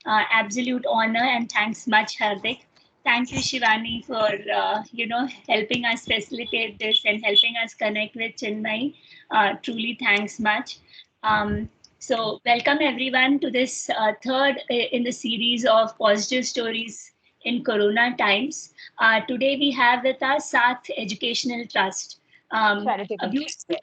Absolute honor, and thanks much, Hardik. Thank you, Shivani, for helping us facilitate this and helping us connect with Chinmay. Truly, thanks much. So, welcome everyone to this third in the series of positive stories in Corona times. Today we have with us Saath Educational Trust, a beautiful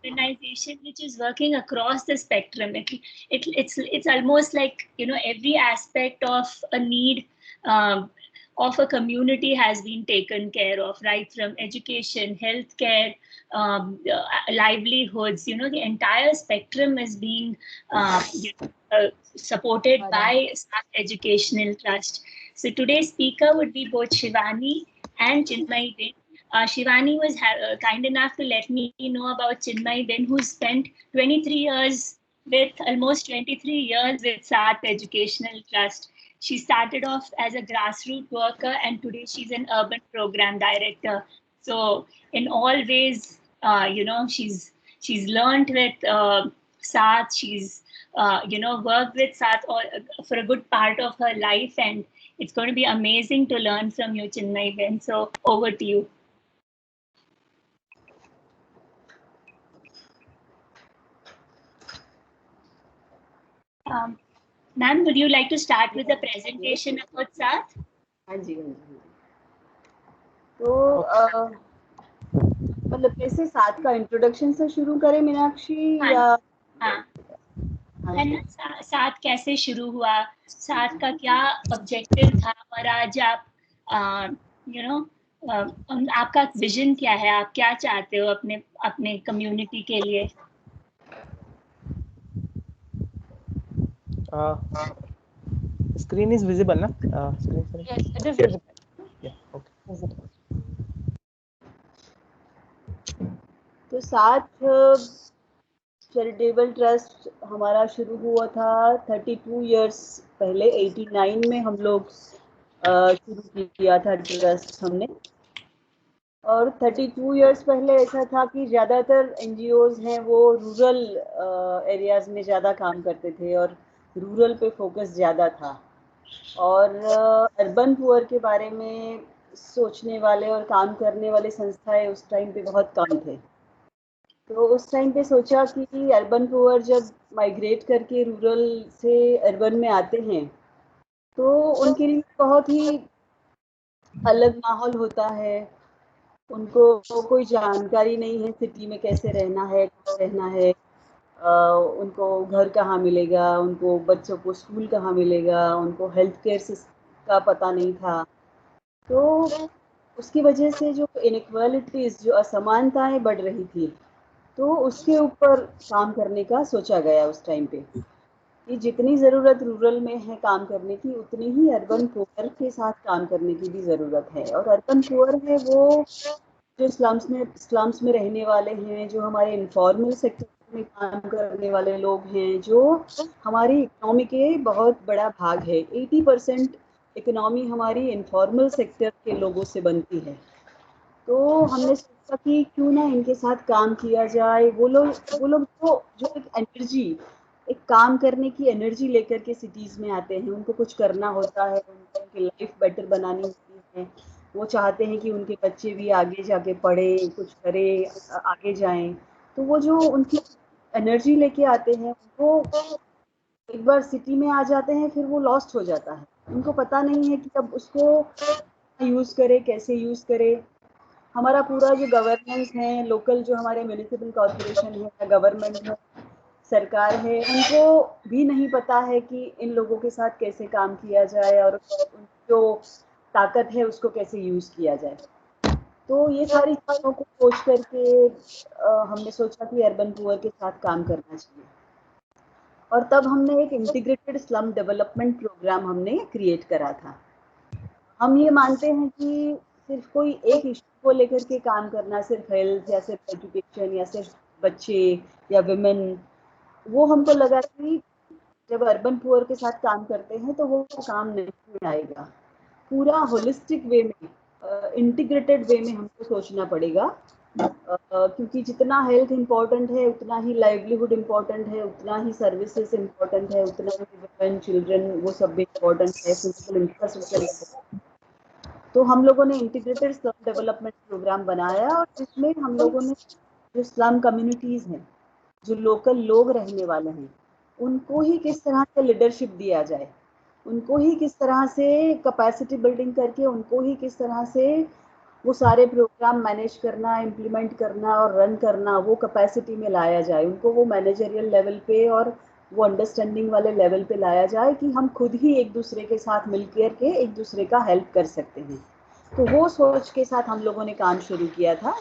organization which is working across the spectrum. It's almost like every aspect of a need of a community has been taken care of, right from education, healthcare, livelihoods. The entire spectrum is being supported by Saath Educational Trust. So today's speaker would be both Shivani and Chinmay Bin. Shivani was kind enough to let me know about Chinmay Bin, who spent 23 years almost 23 years with Saath Educational Trust. She started off as a grassroots worker, and today she's an urban program director. So in all ways, she's learned with Saath. She's worked with Saath for a good part of her life, and it's going to be amazing to learn from you, Chinmay Bin. So over to you. Ma'am, would you like to start with the presentation about Saath? हाँ जी। तो मतलब कैसे साथ का introduction से शुरू करें मीनाक्षी? या साथ कैसे शुरू हुआ, साथ का क्या ऑब्जेक्टिव था, और आज आप आपका विजन क्या है, आप क्या चाहते हो अपने कम्युनिटी के लिए? Screen is visible, na? Yes, it is visible. Yeah, okay. तो साथ चैरिटेबल ट्रस्ट हमारा शुरू हुआ था 32 इयर्स पहले। 89 में हम लोग शुरू किया था ट्रस्ट हमने। और 32 इयर्स पहले ऐसा था कि ज़्यादातर NGOs हैं वो रूरल एरियाज़ में ज़्यादा काम करते थे और रूरल पे फोकस ज़्यादा था, और अर्बन पुअर के बारे में सोचने वाले और काम करने वाले संस्थाएं उस टाइम पे बहुत कम थे। तो उस टाइम पे सोचा कि अर्बन पुअर जब माइग्रेट करके रूरल से अर्बन में आते हैं तो उनके लिए बहुत ही अलग माहौल होता है। उनको कोई जानकारी नहीं है सिटी में कैसे रहना है, कहाँ रहना है, उनको घर कहाँ मिलेगा, उनको बच्चों को स्कूल कहाँ मिलेगा, उनको हेल्थ केयर का पता नहीं था। तो उसकी वजह से जो इनइक्वालिटीज़, जो असमानताएं बढ़ रही थी, तो उसके ऊपर काम करने का सोचा गया उस टाइम पे कि जितनी ज़रूरत रूरल में है काम करने की, उतनी ही अर्बन पुअर के साथ काम करने की भी ज़रूरत है। और अर्बन पुअर है वो जो स्लम्स में रहने वाले हैं, जो हमारे इनफॉर्मल सेक्टर में काम करने वाले लोग हैं, जो हमारी इकोनॉमी के बहुत बड़ा भाग है। 80% इकोनॉमी हमारी इनफॉर्मल सेक्टर के लोगों से बनती है। तो हमने सोचा कि क्यों ना इनके साथ काम किया जाए। वो लोग जो एक एनर्जी, एक काम करने की एनर्जी लेकर के सिटीज़ में आते हैं, उनको कुछ करना होता है, उनकी लाइफ बेटर बनानी होती है, वो चाहते हैं कि उनके बच्चे भी आगे जाके पढ़ें, कुछ करें, आगे जाएं। तो वो जो उनकी एनर्जी लेके आते हैं, वो एक बार सिटी में आ जाते हैं, फिर वो लॉस्ट हो जाता है। उनको पता नहीं है कि अब उसको यूज़ करे, कैसे यूज़ करे। हमारा पूरा जो गवर्नेंस है, लोकल जो हमारे म्यूनिसिपल कॉर्पोरेशन है, गवर्नमेंट है, सरकार है, उनको भी नहीं पता है कि इन लोगों के साथ कैसे काम किया जाए और जो ताकत है उसको कैसे यूज़ किया जाए। तो ये सारी चीज़ों को सोच करके हमने सोचा कि अर्बन पुअर के साथ काम करना चाहिए। और तब हमने एक इंटीग्रेटेड स्लम डेवलपमेंट प्रोग्राम हमने क्रिएट करा था। हम ये मानते हैं कि सिर्फ कोई एक इशू को लेकर के काम करना, सिर्फ हेल्थ या सिर्फ एजुकेशन या सिर्फ बच्चे या विमेन, वो हमको लगा कि जब अर्बन पुअर के साथ काम करते हैं तो वो काम नहीं आएगा। पूरा होलिस्टिक वे में, इंटीग्रेटेड वे में हमको सोचना पड़ेगा क्योंकि जितना हेल्थ इम्पोर्टेंट है उतना ही लाइवलीहुड इम्पोर्टेंट है, उतना ही सर्विसेज इम्पोर्टेंट है, उतना ही वुमेन चिल्ड्रन वो सब भी इम्पोर्टेंट है, फिजिकल इंफ्रास्ट्रक्चर। तो हम लोगों ने इंटीग्रेटेड स्लम डेवलपमेंट प्रोग्राम बनाया और जिसमें हम लोगों ने जो स्लम कम्युनिटीज़ हैं, जो लोकल लोग रहने वाले हैं, उनको ही किस तरह से लीडरशिप दिया जाए, उनको ही किस तरह से कैपेसिटी बिल्डिंग करके उनको ही किस तरह से वो सारे प्रोग्राम मैनेज करना, इम्प्लीमेंट करना और रन करना, वो कैपेसिटी में लाया जाए, उनको वो मैनेजरियल लेवल पे और वो अंडरस्टैंडिंग वाले लेवल पे लाया जाए कि हम खुद ही एक दूसरे के साथ मिलकर के एक दूसरे का हेल्प कर सकते हैं। तो वो सोच के साथ हम लोगों ने काम शुरू किया था।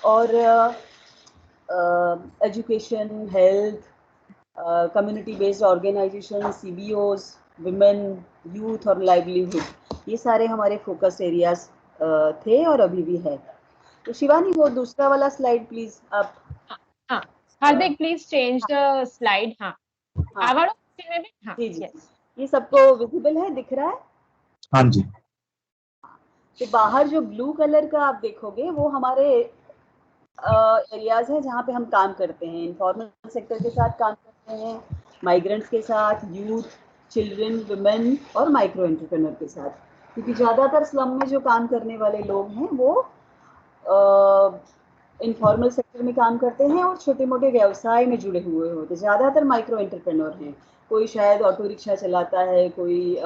और education, health, community based organisation, CBOs, women, youth और लाइवलीहुड, ये सारे हमारे फोकस एरियाज थे और अभी भी है। तो शिवानी वो दूसरा वाला स्लाइड प्लीज आप। हाँ, हार्दिक प्लीज चेंज द स्लाइड। हाँ, हाँ आवाज में भी। हाँ, जी जी, yes. ये सबको विजिबल है, दिख रहा है? हाँ जी। तो बाहर जो ब्लू कलर का आप देखोगे वो हमारे एरियाज हैं जहाँ पे हम काम करते हैं, इनफॉर्मल सेक्टर के साथ काम करते हैं, माइग्रेंट्स के साथ, यूथ, चिल्ड्रन, वुमेन और माइक्रो एंटरप्रेन्योर के साथ। क्योंकि ज़्यादातर स्लम में जो काम करने वाले लोग हैं वो इनफॉर्मल सेक्टर में काम करते हैं और छोटे मोटे व्यवसाय में जुड़े हुए होते हैं। ज़्यादातर माइक्रो एंटरप्रेन्योर हैं, कोई शायद ऑटो रिक्शा चलाता है, कोई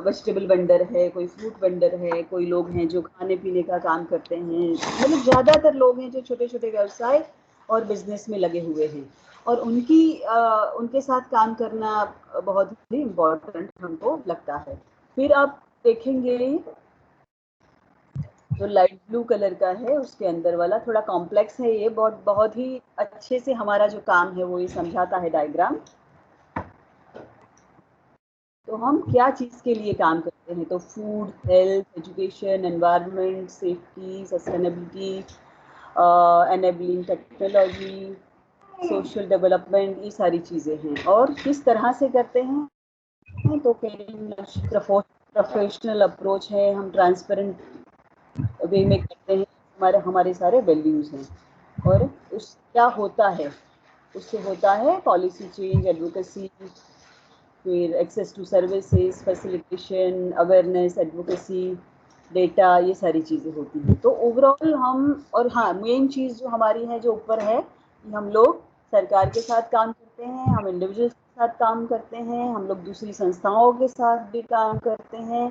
वेजिटेबल वेंडर है, कोई फ्रूट वेंडर है, कोई लोग हैं जो खाने पीने का काम करते हैं। मतलब ज़्यादातर लोग हैं जो छोटे छोटे व्यवसाय और बिजनेस में लगे हुए हैं और उनके साथ काम करना बहुत ही इम्पोर्टेंट हमको लगता है। फिर आप देखेंगे जो लाइट ब्लू कलर का है उसके अंदर वाला थोड़ा कॉम्प्लेक्स है, ये बहुत ही अच्छे से हमारा जो काम है वो ये समझाता है डायग्राम। तो हम क्या चीज़ के लिए काम करते हैं, तो food, health, education, environment, safety, sustainability, enabling technology, social development, ये सारी चीज़ें हैं। और किस तरह से करते हैं, तो प्रोफेशनल अप्रोच है, हम ट्रांसपेरेंट वे में करते हैं, हमारे सारे वैल्यूज़ हैं। और उस क्या होता है, उससे होता है पॉलिसी चेंज, एडवोकेसी, फिर access to services, facilitation, awareness, advocacy, data, ये सारी चीज़ें होती हैं। तो ओवरऑल हम, और हाँ मेन चीज़ जो हमारी है जो ऊपर है कि हम लोग सरकार के साथ काम करते हैं, हम इंडिविजुअल्स के साथ काम करते हैं, हम लोग दूसरी संस्थाओं के साथ भी काम करते हैं।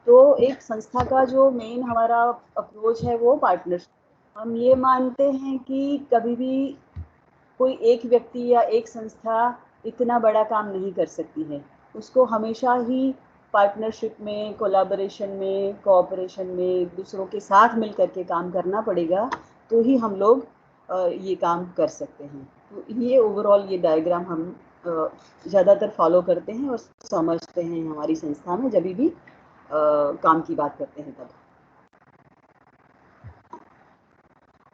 तो एक संस्था का जो मेन हमारा अप्रोच है वो पार्टनरशिप। हम ये मानते हैं कि कभी भी कोई एक व्यक्ति या एक संस्था इतना बड़ा काम नहीं कर सकती है, उसको हमेशा ही पार्टनरशिप में, कोलैबोरेशन में, कोऑपरेशन में दूसरों के साथ मिल करके काम करना पड़ेगा, तो ही हम लोग ये काम कर सकते हैं। तो ये ओवरऑल ये डायग्राम हम ज़्यादातर फॉलो करते हैं और समझते हैं हमारी संस्था में जब भी काम की बात करते हैं। तब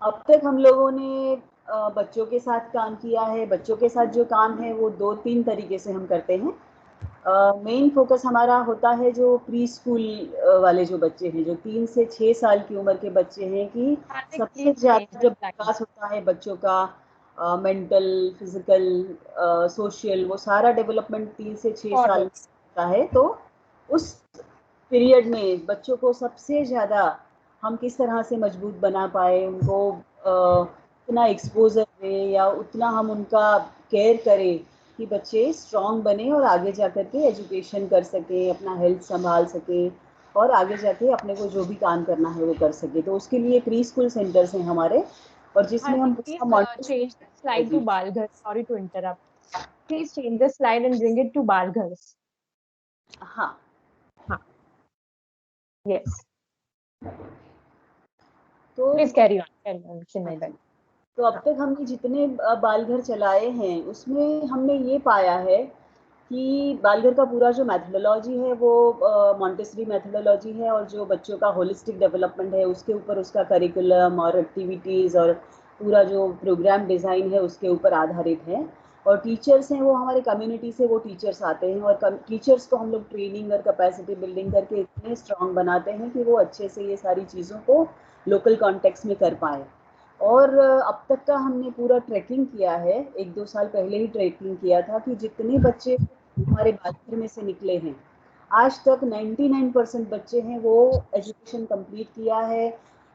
अब तक हम लोगों ने बच्चों के साथ काम किया है। बच्चों के साथ जो काम है वो 2-3 तरीके से हम करते हैं। मेन फोकस हमारा होता है जो प्री स्कूल वाले जो बच्चे हैं, जो 3 से 6 साल की उम्र के बच्चे हैं, कि सबसे ज़्यादा जब विकास होता है बच्चों का, मेंटल, फिजिकल, सोशल, वो सारा डेवलपमेंट 3 से 6 साल में होता है। तो उस पीरियड में बच्चों को सबसे ज़्यादा हम किस तरह से मजबूत बना पाए, उनको उतना एक्सपोजर दें या उतना हम उनका केयर करें कि बच्चे स्ट्रांग बने और आगे जा कर के एजुकेशन कर सकें, अपना हेल्थ संभाल सकें और आगे जाके अपने को जो भी काम करना है वो कर सके। तो उसके लिए प्री स्कूल सेंटर्स हैं हमारे, और जिसमें हम change the slide to Balghar. Sorry to interrupt. Please change the slide and bring it to Balghar. हाँ हाँ, yes. तो Please carry on, Chinmay bhai. तो अब तक हमने जितने बालघर चलाए हैं उसमें हमने ये पाया है कि बालघर का पूरा जो मैथडोलॉजी है वो मॉन्टेसरी मैथडोलॉजी है, और जो बच्चों का होलिस्टिक डेवलपमेंट है उसके ऊपर उसका करिकुलम और एक्टिविटीज़ और पूरा जो प्रोग्राम डिज़ाइन है उसके ऊपर आधारित है। और टीचर्स हैं वो हमारे कम्युनिटी से वो टीचर्स आते हैं, और टीचर्स को हम लोग ट्रेनिंग और कैपेसिटी बिल्डिंग करके इतने स्ट्रांग बनाते हैं कि वो अच्छे से ये सारी चीज़ों को लोकल कॉन्टेक्स्ट में कर पाएँ। और अब तक का हमने पूरा ट्रैकिंग किया है, 1-2 साल पहले ही ट्रैकिंग किया था कि जितने बच्चे हमारे बालघर में से निकले हैं, आज तक 99% बच्चे हैं वो एजुकेशन कंप्लीट किया है,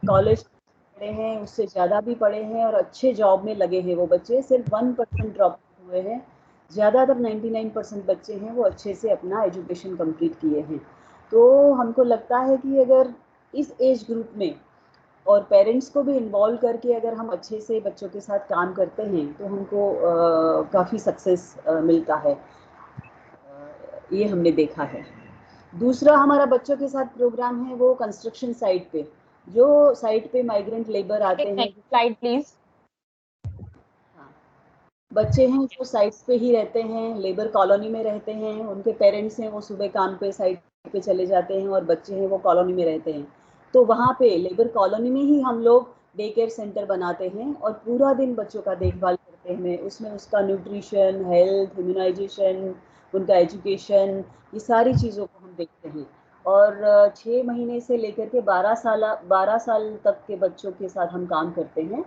कॉलेज पढ़े हैं, उससे ज़्यादा भी पढ़े हैं और अच्छे जॉब में लगे हैं वो बच्चे। सिर्फ 1% ड्रॉप हुए हैं, ज़्यादातर 99% बच्चे हैं वो अच्छे से अपना एजुकेशन कंप्लीट किए हैं। तो हमको लगता है कि अगर इस एज ग्रुप में और पेरेंट्स को भी इन्वॉल्व करके अगर हम अच्छे से बच्चों के साथ काम करते हैं तो हमको काफ़ी सक्सेस मिलता है। ये हमने देखा है। दूसरा हमारा बच्चों के साथ प्रोग्राम है वो कंस्ट्रक्शन साइट पे, जो साइट पे माइग्रेंट लेबर आते हैं। Next slide please. हाँ, बच्चे हैं जो साइट्स पे ही रहते हैं, लेबर कॉलोनी में रहते हैं, उनके पेरेंट्स हैं वो सुबह काम पे साइट पे चले जाते हैं और बच्चे हैं वो कॉलोनी में रहते हैं। तो वहाँ पे लेबर कॉलोनी में ही हम लोग डे केयर सेंटर बनाते हैं और पूरा दिन बच्चों का देखभाल करते हैं। उसमें उसका न्यूट्रिशन, हेल्थ, इम्यूनाइजेशन, उनका एजुकेशन, ये सारी चीज़ों को हम देखते हैं। और 6 महीने से लेकर के 12 साल तक के बच्चों के साथ हम काम करते हैं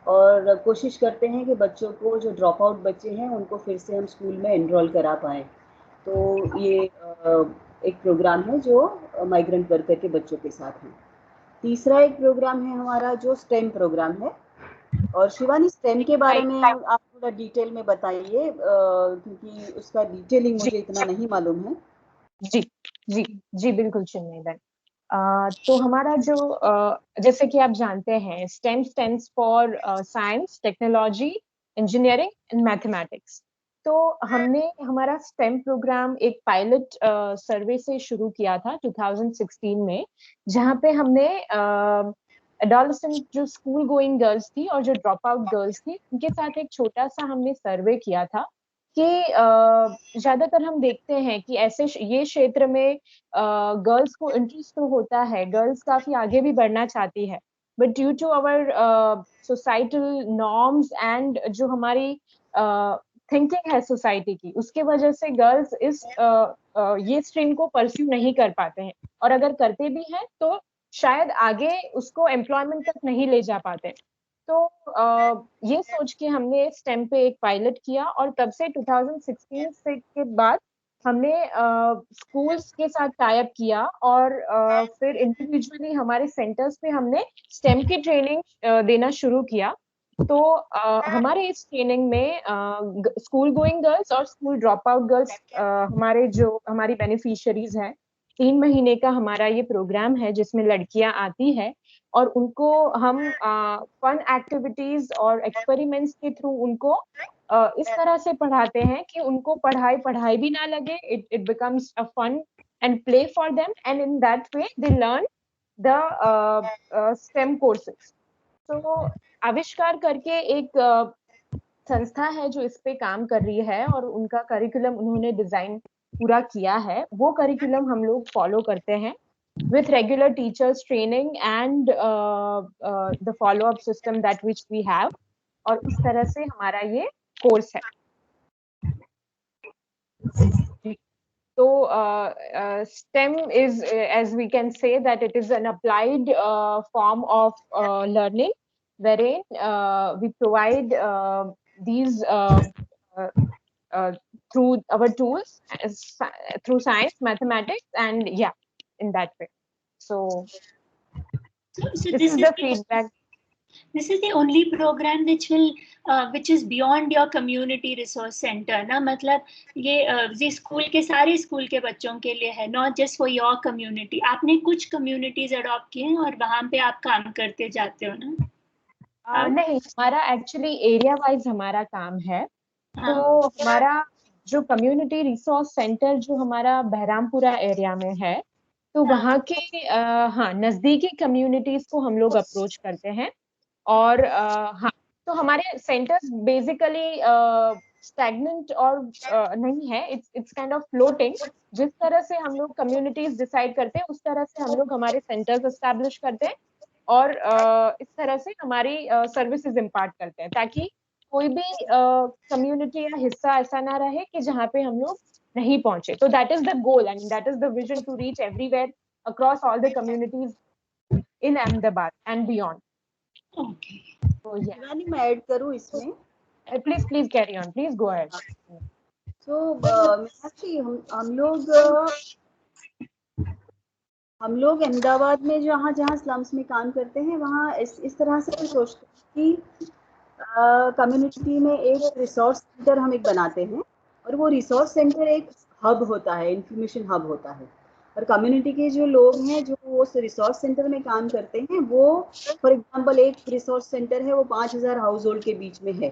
और कोशिश करते हैं कि बच्चों को, जो ड्रॉप आउट बच्चे हैं, उनको फिर से हम स्कूल में एनरोल करा पाएँ। तो ये एक प्रोग्राम है जो माइग्रेंट वर्कर के बच्चों के साथ है। तीसरा एक प्रोग्राम है हमारा जो स्टेम प्रोग्राम है। और शिवानी, स्टेम के बारे में आप थोड़ा डिटेल में बताइए, क्योंकि उसका डिटेलिंग मुझे इतना नहीं मालूम है। जी जी जी बिल्कुल चिन्मय बेन। तो हमारा जो जैसे कि आप जानते हैं, stem stands for science, technology, engineering and mathematics. तो हमने हमारा स्टेम प्रोग्राम एक पायलट सर्वे से शुरू किया था 2016 में, जहाँ पे हमने एडोलेसेंट जो स्कूल गोइंग गर्ल्स थी और जो ड्रॉप आउट गर्ल्स थी, उनके साथ एक छोटा सा हमने सर्वे किया था कि ज्यादातर हम देखते हैं कि ऐसे ये क्षेत्र में गर्ल्स को इंटरेस्ट तो होता है, गर्ल्स काफी आगे भी बढ़ना चाहती है, but due to our societal norms and जो हमारी थिंकिंग है सोसाइटी की, उसके वजह से गर्ल्स इस ये स्ट्रीम को परस्यू नहीं कर पाते हैं, और अगर करते भी हैं तो शायद आगे उसको एम्प्लॉयमेंट तक नहीं ले जा पाते। तो ये सोच के हमने स्टेम पे एक पायलट किया और तब से 2016 से के बाद हमने स्कूल्स के साथ टाई अप किया और फिर इंडिविजुअली हमारे सेंटर्स पे हमने स्टेम की ट्रेनिंग देना शुरू किया। तो हमारे इस ट्रेनिंग में स्कूल गोइंग गर्ल्स और स्कूल ड्रॉप आउट गर्ल्स हमारे जो हमारी बेनिफिशियरीज हैं, 3 महीने का हमारा ये प्रोग्राम है जिसमें लड़कियां आती है और उनको हम फन एक्टिविटीज और एक्सपेरिमेंट्स के थ्रू उनको इस तरह से पढ़ाते हैं कि उनको पढ़ाई पढ़ाई भी ना लगे, it becomes a fun and play for them, and in that way they learn the STEM courses. तो आविष्कार करके एक संस्था है जो इस पे काम कर रही है और उनका करिकुलम उन्होंने डिजाइन पूरा किया है। वो करिकुलम हम लोग फॉलो करते हैं with regular teachers training and the follow up system that which we have, और इस तरह से हमारा ये कोर्स है। तो STEM is, as we can say, that it is an applied form of learning wherein we provide these through our tools, through science, mathematics, and yeah, in that way. So this is the feedback. This is the only program which is beyond your community resource center ना, मतलब ये school के सारे school के बच्चों के लिए है, not just for your community। आपने कुछ communities adopt किए हैं और वहाँ पे आप काम करते जाते हो ना? नहीं, हमारा एक्चुअली एरिया वाइज हमारा काम है। तो हमारा जो कम्युनिटी रिसोर्स सेंटर जो हमारा बहरामपुरा एरिया में है, तो वहाँ के हाँ नजदीकी कम्युनिटीज को हम लोग अप्रोच करते हैं। और हाँ, तो हमारे सेंटर्स बेसिकली स्टैग्नेंट और नहीं है, इट्स काइंड ऑफ फ्लोटिंग। जिस तरह से हम लोग कम्युनिटीज डिसाइड करते हैं उस तरह से हम लोग हमारे सेंटर्स एस्टैब्लिश करते हैं और इस तरह से हमारी सर्विसेज इम्पार्ट करते हैं, ताकि कोई भी कम्युनिटी या हिस्सा ऐसा ना रहे कि जहाँ पे हम लोग नहीं पहुंचे। तो that is the goal and that is the vision, to reach everywhere across all the communities in Ahmedabad and beyond. Okay. So yeah, Shivani, मैं ऐड करूँ इसमें? please carry on. Please go ahead. तो मीनाक्षी, हम लोग अहमदाबाद में जहाँ जहाँ स्लम्स में काम करते हैं वहाँ इस तरह से सोचते हैं कि कम्युनिटी में एक रिसोर्स सेंटर हम एक बनाते हैं, और वो रिसोर्स सेंटर एक हब होता है, इंफॉर्मेशन हब होता है, और कम्युनिटी के जो लोग हैं जो वो रिसोर्स सेंटर में काम करते हैं, वो फॉर एग्जांपल एक रिसोर्स सेंटर है वो 5000 हाउस होल्ड के बीच में है,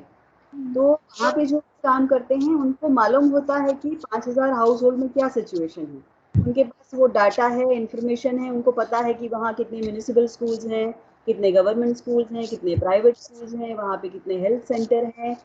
तो वहाँ पे जो काम करते हैं उनको मालूम होता है कि 5000 हाउस होल्ड में क्या सिचुएशन है, उनके पास वो डाटा है, इंफॉर्मेशन है, उनको पता है कि वहाँ कितने म्यूनिसिपल स्कूल्स हैं, कितने गवर्नमेंट स्कूल्स हैं, कितने प्राइवेट स्कूल्स हैं, वहाँ पे कितने हेल्थ सेंटर हैं,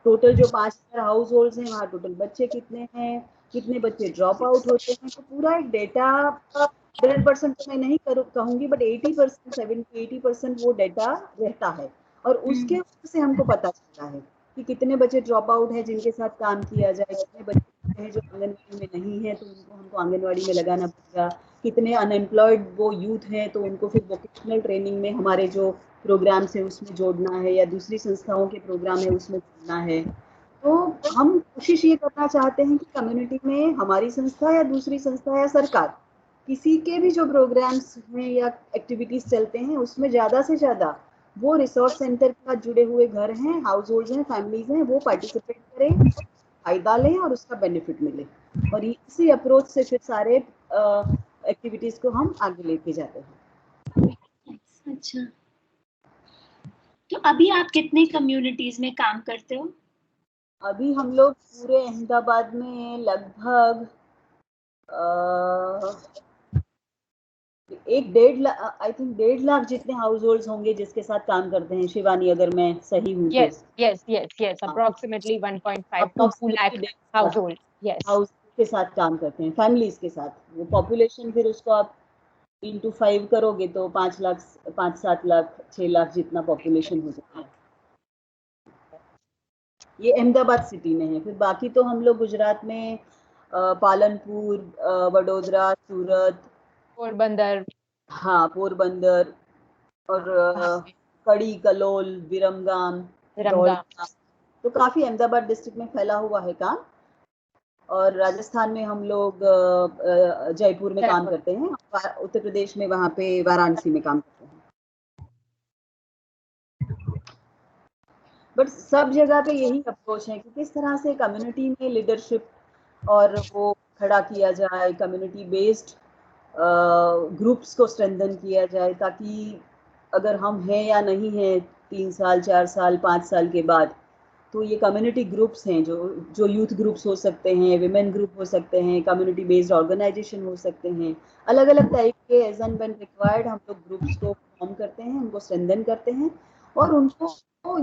टोटल जो 5000 हाउस होल्ड्स हैं वहाँ टोटल बच्चे कितने हैं, कितने बच्चे ड्रॉप आउट होते हैं, तो पूरा एक डेटा 100% तो मैं नहीं कहूँगी, बट 80%, 70-80% वो डेटा रहता है, और उसके वजह से हमको पता चलता है कि कितने बच्चे ड्रॉप आउट है जिनके साथ काम किया जाए, कितने बच्चे हैं जो आंगनवाड़ी में नहीं है तो उनको हमको आंगनवाड़ी में लगाना पड़ेगा, कितने अनएम्प्लॉयड वो यूथ हैं तो उनको फिर वोकेशनल ट्रेनिंग में हमारे जो प्रोग्राम्स है उसमें जोड़ना है, या दूसरी संस्थाओं के प्रोग्राम है उसमें जोड़ना है। तो हम कोशिश ये करना चाहते हैं कि कम्युनिटी में हमारी संस्था या दूसरी संस्था या सरकार किसी के भी जो प्रोग्राम्स हैं या एक्टिविटीज चलते हैं उसमें ज़्यादा से ज़्यादा वो रिसोर्स सेंटर के साथ जुड़े हुए घर हैं, हाउस होल्ड हैं, फैमिलीज हैं, वो पार्टिसिपेट करें, फायदा लें और उसका बेनिफिट मिले, और इसी अप्रोच से फिर सारे एक्टिविटीज को हम आगे लेके जाते हैं। अच्छा, तो अभी आप कितने कम्युनिटीज में काम करते हो? अभी हम लोग पूरे अहमदाबाद में लगभग 1.5 लाख जितने हाउस होल्ड होंगे जिसके साथ काम करते हैं, शिवानी, अगर मैं सही हूँ तो। Yes. Approximately 1.5 to 2 lakh household. Yes. House के साथ काम करते हैं, फैमिलीज के साथ। वो पॉपुलेशन फिर उसको आप इंटू 5 करोगे तो 5 लाख, 5-7 लाख, 6 लाख जितना पॉपुलेशन हो जाता है। ये अहमदाबाद सिटी में है। फिर बाकी तो हम लोग गुजरात में पालनपुर, वडोदरा, सूरत, पोरबंदर, हाँ पोरबंदर, और कड़ी, कलोल, विरमगाम, धौलका, तो काफी अहमदाबाद डिस्ट्रिक्ट में फैला हुआ है काम। और राजस्थान में हम लोग जयपुर में काम करते हैं, उत्तर प्रदेश में वहाँ पे वाराणसी में काम करते हैं। बट सब जगह पे यही अप्रोच है कि किस तरह से कम्युनिटी में लीडरशिप और वो खड़ा किया जाए, कम्युनिटी बेस्ड ग्रुप्स को स्ट्रेंथन किया जाए, ताकि अगर हम हैं या नहीं हैं 3 साल, 4 साल, 5 साल के बाद, तो ये कम्युनिटी ग्रुप्स हैं जो यूथ ग्रुप्स हो सकते हैं, विमेन ग्रुप हो सकते हैं, कम्युनिटी बेस्ड ऑर्गेनाइजेशन हो सकते हैं, अलग अलग टाइप के एज एंड व्हेन रिक्वायर्ड हम लोग ग्रुप्स को फॉर्म करते हैं, उनको स्ट्रेंथन करते हैं, और उनको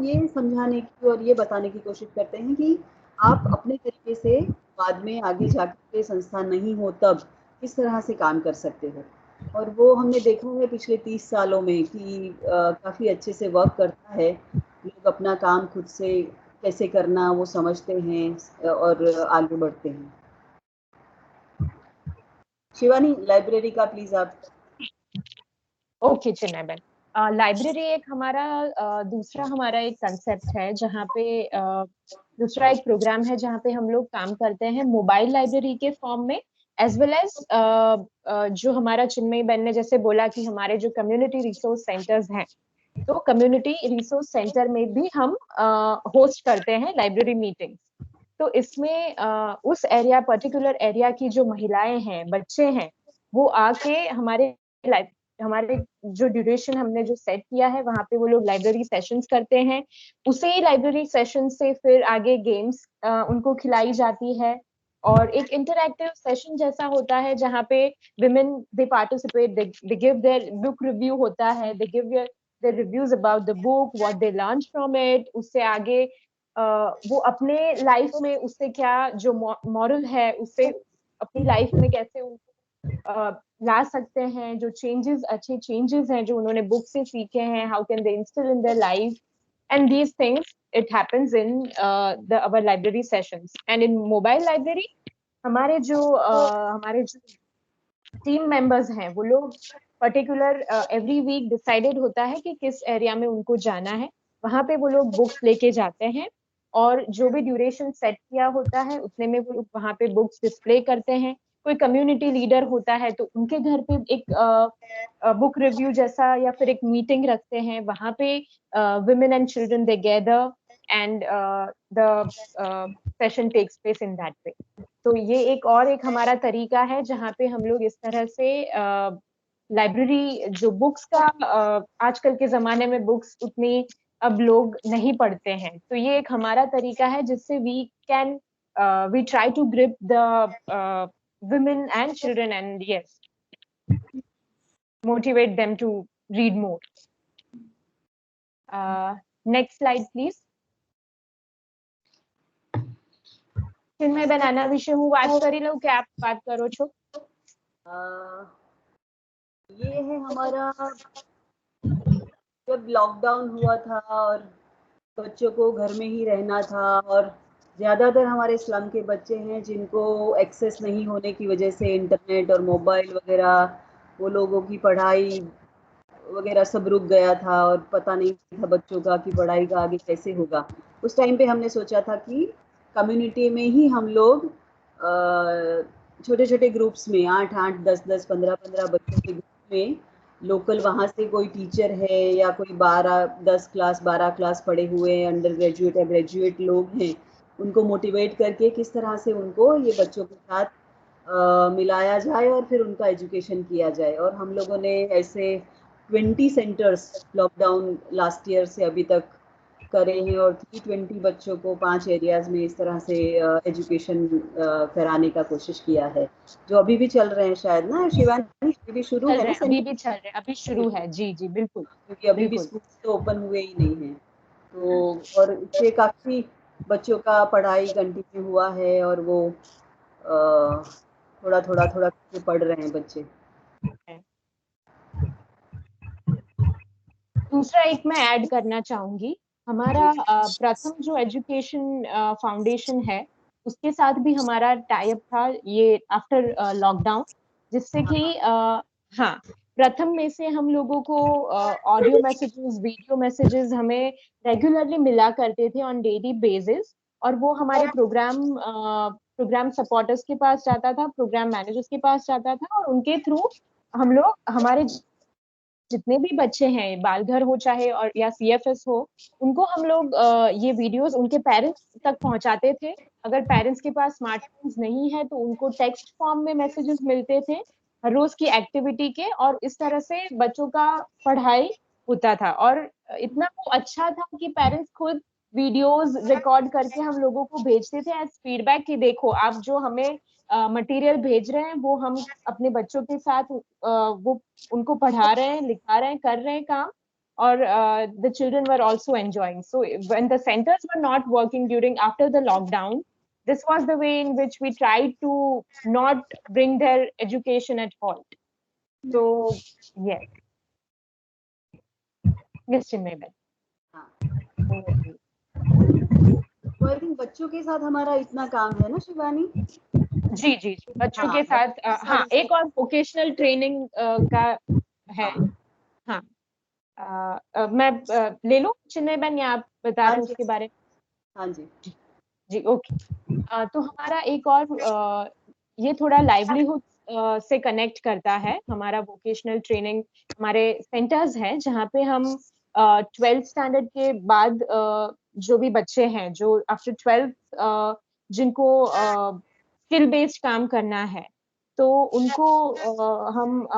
ये समझाने की और ये बताने की कोशिश करते हैं कि आप अपने तरीके से बाद में आगे जाके संस्था नहीं हो तब किस तरह से काम कर सकते हो। और वो हमने देखा है पिछले 30 सालों में कि काफ़ी अच्छे से वर्क करता है। लोग अपना काम खुद से कैसे करना वो समझते हैं और आगे बढ़ते हैं। शिवानी, लाइब्रेरी का प्लीज आप। ओके चिन्मय बेन, लाइब्रेरी एक हमारा दूसरा हमारा एक कंसेप्ट है जहाँ पे दूसरा एक प्रोग्राम है जहाँ पे हम लोग काम करते हैं मोबाइल लाइब्रेरी के फॉर्म में, एज वेल एज जो हमारा चिन्मय बेन ने जैसे बोला कि हमारे जो कम्युनिटी रिसोर्स सेंटर्स हैं, तो कम्युनिटी रिसोर्स सेंटर में भी हम होस्ट करते हैं लाइब्रेरी मीटिंग्स। तो इसमें उस एरिया, पर्टिकुलर एरिया की जो महिलाएं हैं, बच्चे हैं, वो आके हमारे जो ड्यूरेशन हमने जो सेट किया है वहां पे वो लोग लाइब्रेरी सेशंस करते हैं। उसे ही लाइब्रेरी सेशन से फिर आगे गेम्स उनको खिलाई जाती है, और एक इंटरैक्टिव सेशन जैसा होता है जहाँ पे women they participate, they give their book review होता है, they give their reviews about the book, what they learn from it. उससे आगे वो अपने लाइफ में उससे क्या जो मॉरल है उससे अपनी लाइफ में कैसे उनको ला सकते हैं, जो चेंजेस, अच्छे चेंजेस हैं जो उन्होंने बुक से सीखे हैं, how can they instil in their life, and these things it happens in our library sessions. And in mobile library हमारे जो टीम मेंबर्स हैं वो लोग पर्टिकुलर एवरी वीक डिसाइडेड होता है कि किस एरिया में उनको जाना है, वहां पे वो लोग बुक्स लेके जाते हैं और जो भी ड्यूरेशन सेट किया होता है उतने में वो लोग वहां पे बुक्स डिस्प्ले करते हैं। कोई कम्युनिटी लीडर होता है तो उनके घर पे एक बुक रिव्यू जैसा या फिर एक मीटिंग रखते हैं, वहां पे women and children they gather and the session takes place in that way। तो ये एक हमारा तरीका है जहाँ पे हम लोग इस तरह से लाइब्रेरी जो बुक्स का आजकल के जमाने में बुक्स उतनी अब लोग नहीं पढ़ते हैं, तो ये एक हमारा तरीका है जिससे we try to grip the women and children and yes, motivate them to read more. Next slide please. Chinmay Ben आना विषय હું વાત કરી લઉં કે આપ વાત કરો છો? ये है हमारा, जब लॉकडाउन हुआ था और बच्चों को घर में ही रहना था और ज़्यादातर हमारे स्लम के बच्चे हैं जिनको एक्सेस नहीं होने की वजह से इंटरनेट और मोबाइल वगैरह, वो लोगों की पढ़ाई वगैरह सब रुक गया था और पता नहीं था बच्चों का कि पढ़ाई का आगे कैसे होगा। उस टाइम पे हमने सोचा था कि कम्युनिटी में ही हम लोग छोटे छोटे ग्रुप्स में 8-8, 10-10, 15-15 बच्चों के ग्रुप में लोकल वहाँ से कोई टीचर है या कोई 10 क्लास 12 क्लास पढ़े हुए अंडर ग्रेजुएट या ग्रेजुएट लोग हैं, उनको मोटिवेट करके किस तरह से उनको ये बच्चों के साथ मिलाया जाए और फिर उनका एजुकेशन किया जाए। और हम लोगों ने ऐसे 20 सेंटर्स लॉकडाउन लास्ट ईयर से अभी तक करे हैं और 320 बच्चों को 5 एरियाज में इस तरह से एजुकेशन कराने का कोशिश किया है, जो अभी भी चल रहे हैं शायद ना शिवानी, अभी शुरू है ना? अभी भी चल रहे हैं, अभी शुरू है। जी जी बिल्कुल, क्योंकि अभी भी स्कूल तो ओपन हुए ही नहीं है, तो और इससे काफी बच्चों का पढ़ाई कंटिन्यू हुआ है और वो थोड़ा थोड़ा थोड़ा पढ़ रहे हैं बच्चे। दूसरा एक मैं ऐड करना चाहूंगी, हमारा प्रथम जो एजुकेशन फाउंडेशन है उसके साथ भी हमारा टाई अप था ये आफ्टर लॉकडाउन, जिससे कि हाँ, प्रथम में से हम लोगों को ऑडियो मैसेजेस, वीडियो मैसेजेस हमें रेगुलरली मिला करते थे ऑन डेली बेसिस, और वो हमारे प्रोग्राम सपोर्टर्स के पास जाता था, प्रोग्राम मैनेजर्स के पास जाता था, और उनके थ्रू हम लोग हमारे जितने भी बच्चे हैं, बालघर हो चाहे और या सीएफएस हो, उनको हम लोग ये वीडियोस उनके पेरेंट्स तक पहुंचाते थे। अगर पेरेंट्स के पास स्मार्टफोन्स नहीं है तो उनको टेक्स्ट फॉर्म में मैसेजेस मिलते थे हर रोज की एक्टिविटी के, और इस तरह से बच्चों का पढ़ाई होता था। और इतना वो अच्छा था कि पेरेंट्स खुद वीडियोस रिकॉर्ड करके हम लोगों को भेजते थे एज फीडबैक कि देखो आप जो हमें मटेरियल भेज रहे हैं वो हम अपने बच्चों के साथ वो उनको पढ़ा रहे हैं, लिखा रहे हैं, कर रहे हैं काम, और the children were also enjoying. So when the centers were not working during after the lockdown, this was the way in which we tried to not bring their education at halt. So yes, yes Chinmay Ben. तो I think बच्चों के साथ हमारा इतना काम है ना शिवानी? जी जी जी, बच्चों के साथ हाँ, एक और वोकेशनल ट्रेनिंग का है। हाँ, मैं ले लूं चिन्मय बेन या आप बता रहे उसके बारे में? हाँ जी जी ओके। तो हमारा एक और ये थोड़ा लाइवलीहुड से कनेक्ट करता है। हमारा वोकेशनल ट्रेनिंग, हमारे सेंटर्स हैं जहाँ पे हम 12th स्टैंडर्ड के बाद जो भी बच्चे हैं जो आफ्टर 12th जिनको स्किल बेस्ड काम करना है, तो उनको हम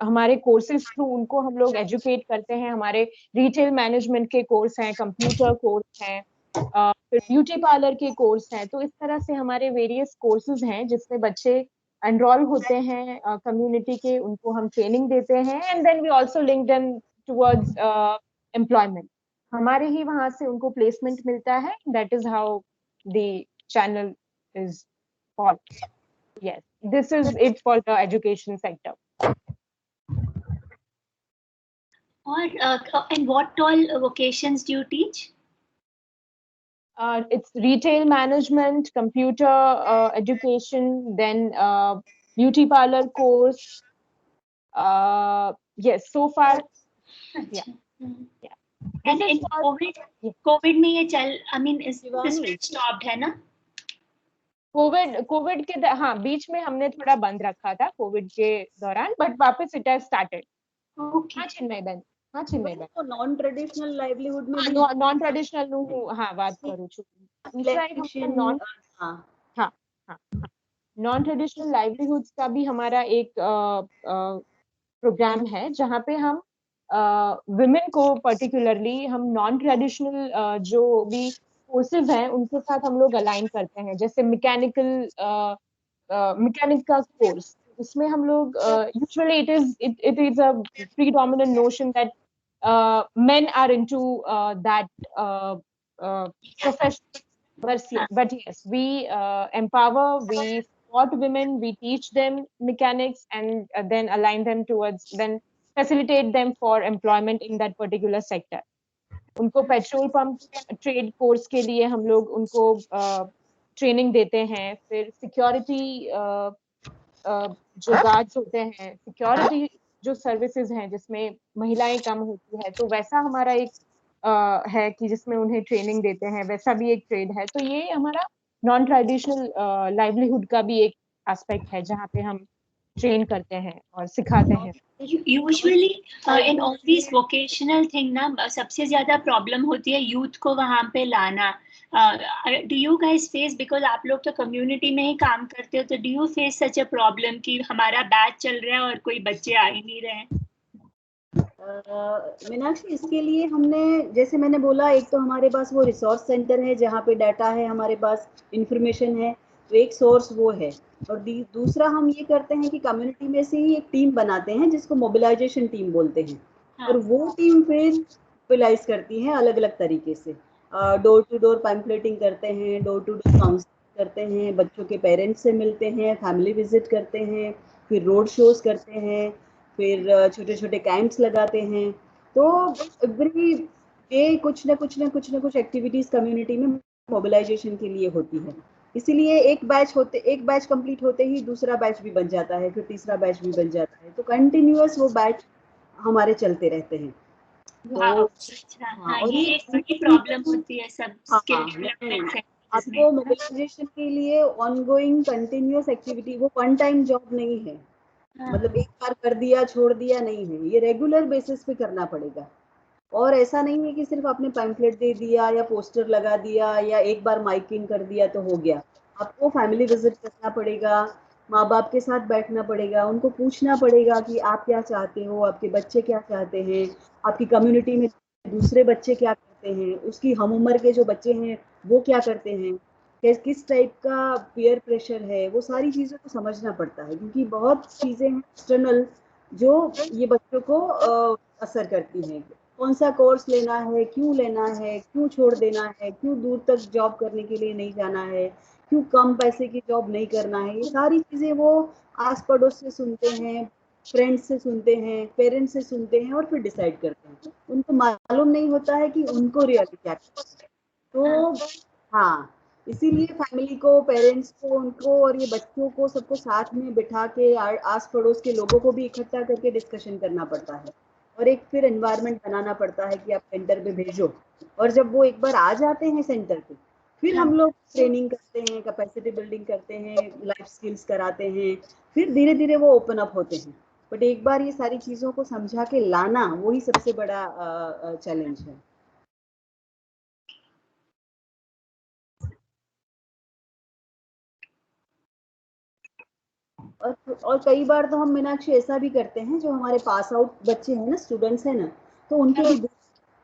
हमारे कोर्सेज थ्रू उनको हम लोग एजुकेट करते हैं। हमारे रिटेल मैनेजमेंट के कोर्स हैं, कंप्यूटर कोर्स हैं, फिर ब्यूटी पार्लर के कोर्स हैं। तो इस तरह से हमारे वेरियस कोर्सेज हैं जिसमें बच्चे एनरोल होते हैं कम्युनिटी के, उनको हम ट्रेनिंग देते हैं, and then we also link them towards employment. हमारे ही वहां से उनको प्लेसमेंट मिलता है। That is how the channel is fold. Yes, this is it for the education sector. And what all vocations do you teach? It's retail management, computer education, then beauty parlor course, yes, so far, yeah. अच्छा. This And is in for COVID में ये चल, I mean, is this Shivani. stopped है ना? Covid के हाँ, बीच में हमने थोड़ा बंद रखा था कोविड के दौरान, बट वापस इट हैज स्टार्टेड. Okay. हाँ चिन्मय बेन, हाँ चिन्मय बेन. तो नॉन ट्रेडिशनल लाइवलीहुड में भी नॉन ट्रेडिशनल નું હું હા વાત કરું છું. दूसरा एक electrician, नॉन हाँ, हाँ हाँ नॉन ट्रेडिशनल लाइवलीहुड्स का भी हमारा एक प्रोग्राम है जहाँ पे हम विमेन को पर्टिकुलरली हम नॉन ट्रेडिशनल जो भी कोर्सेज हैं उनके साथ हम लोग अलाइन करते हैं. जैसे मैकेनिकल का कोर्स, उसमें हम लोग usually it is a predominant notion that men are into that profession, but yes, we empower, we support women, we teach them mechanics, and then align them towards, then facilitate them for employment in that particular sector. उनको petrol pump trade course के लिए हम लोग उनको training देते हैं. फिर security जो गार्ड्स होते हैं, सिक्योरिटी जो सर्विसेज हैं जिसमें महिलाएं कम होती है, तो वैसा हमारा एक है कि जिसमें उन्हें ट्रेनिंग देते हैं, वैसा भी एक ट्रेड है. तो ये हमारा नॉन ट्रेडिशनल लाइवलीहुड का भी एक एस्पेक्ट है जहाँ पे हम ट्रेन करते हैं और सिखाते हैं. Usually in all these vocational thing ना सबसे ज्यादा प्रॉब्लम होती है यूथ को वहां पे लाना. Do you guys face, because आप लोग तो कम्युनिटी में ही काम करते हो, तो do you face such a problem कि हमारा बैच चल रहा है और कोई बच्चे आ ही नहीं रहे हैं? मीनाक्षी, इसके लिए हमने, जैसे मैंने बोला, एक तो हमारे पास वो रिसोर्स सेंटर है जहाँ पे डाटा है, हमारे पास इंफॉर्मेशन है, तो एक सोर्स वो है. और दूसरा हम ये करते हैं कि कम्युनिटी में से ही एक टीम बनाते हैं जिसको मोबिलाइजेशन टीम बोलते हैं. और वो टीम फिर मोबिलाइज करती है अलग अलग तरीके से. डोर टू डोर पैम्पलेटिंग करते हैं, डोर टू डोर काउंसलिंग करते हैं, बच्चों के पेरेंट्स से मिलते हैं, फैमिली विजिट करते हैं, फिर रोड शोज करते हैं, फिर छोटे छोटे कैंप्स लगाते हैं. तो एवरी डे कुछ ना कुछ एक्टिविटीज कम्युनिटी में मोबिलाइजेशन के लिए होती है. इसीलिए एक बैच कंप्लीट होते ही दूसरा बैच भी बन जाता है, फिर तीसरा बैच भी बन जाता है. तो कंटिन्यूअस वो बैच हमारे चलते रहते हैं. तो ये एक बड़ी प्रॉब्लम होती है सब स्किल डेवलपमेंट से. आपको मोबिलाइजेशन के लिए ऑनगोइंग कंटिन्यूअस एक्टिविटी, वो वन टाइम जॉब नहीं है. मतलब एक बार कर दिया छोड़ दिया नहीं है, ये रेगुलर बेसिस पे करना पड़ेगा. और ऐसा नहीं है कि सिर्फ आपने पैम्फलेट दे दिया या पोस्टर लगा दिया या एक बार माइकिंग कर दिया तो हो गया. आपको फैमिली विजिट करना पड़ेगा, माँ बाप के साथ बैठना पड़ेगा, उनको पूछना पड़ेगा कि आप क्या चाहते हो, आपके बच्चे क्या चाहते हैं, आपकी कम्युनिटी में दूसरे बच्चे क्या करते हैं, उसकी हम उम्र के जो बच्चे हैं वो क्या करते हैं, किस टाइप का पीयर प्रेशर है, वो सारी चीज़ों को समझना पड़ता है. क्योंकि बहुत चीज़ें हैं एक्सटर्नल जो ये बच्चों को असर करती हैं. कौन सा कोर्स लेना है, क्यों छोड़ देना है, क्यों दूर तक जॉब करने के लिए नहीं जाना है, क्यों कम पैसे की जॉब नहीं करना है, ये सारी चीज़ें वो आस पड़ोस से सुनते हैं, फ्रेंड्स से सुनते हैं, पेरेंट्स से सुनते हैं और फिर डिसाइड करते हैं. उनको मालूम नहीं होता है कि उनको रियली क्या करना है. तो हाँ, इसीलिए फैमिली को, पेरेंट्स को, उनको और ये बच्चों को सबको साथ में बिठा के आस पड़ोस के लोगों को भी इकट्ठा करके डिस्कशन करना पड़ता है. और एक फिर एनवायरनमेंट बनाना पड़ता है कि आप सेंटर पे भेजो. और जब वो एक बार आ जाते हैं सेंटर पे, फिर हम लोग ट्रेनिंग करते हैं, कैपेसिटी बिल्डिंग करते हैं, लाइफ स्किल्स कराते हैं, फिर धीरे धीरे वो ओपन अप होते हैं. बट एक बार ये सारी चीज़ों को समझा के लाना, वही सबसे बड़ा चैलेंज है. और कई बार तो हम मीनाक्षी ऐसा भी करते हैं, जो हमारे पास आउट बच्चे हैं ना, स्टूडेंट्स हैं ना, तो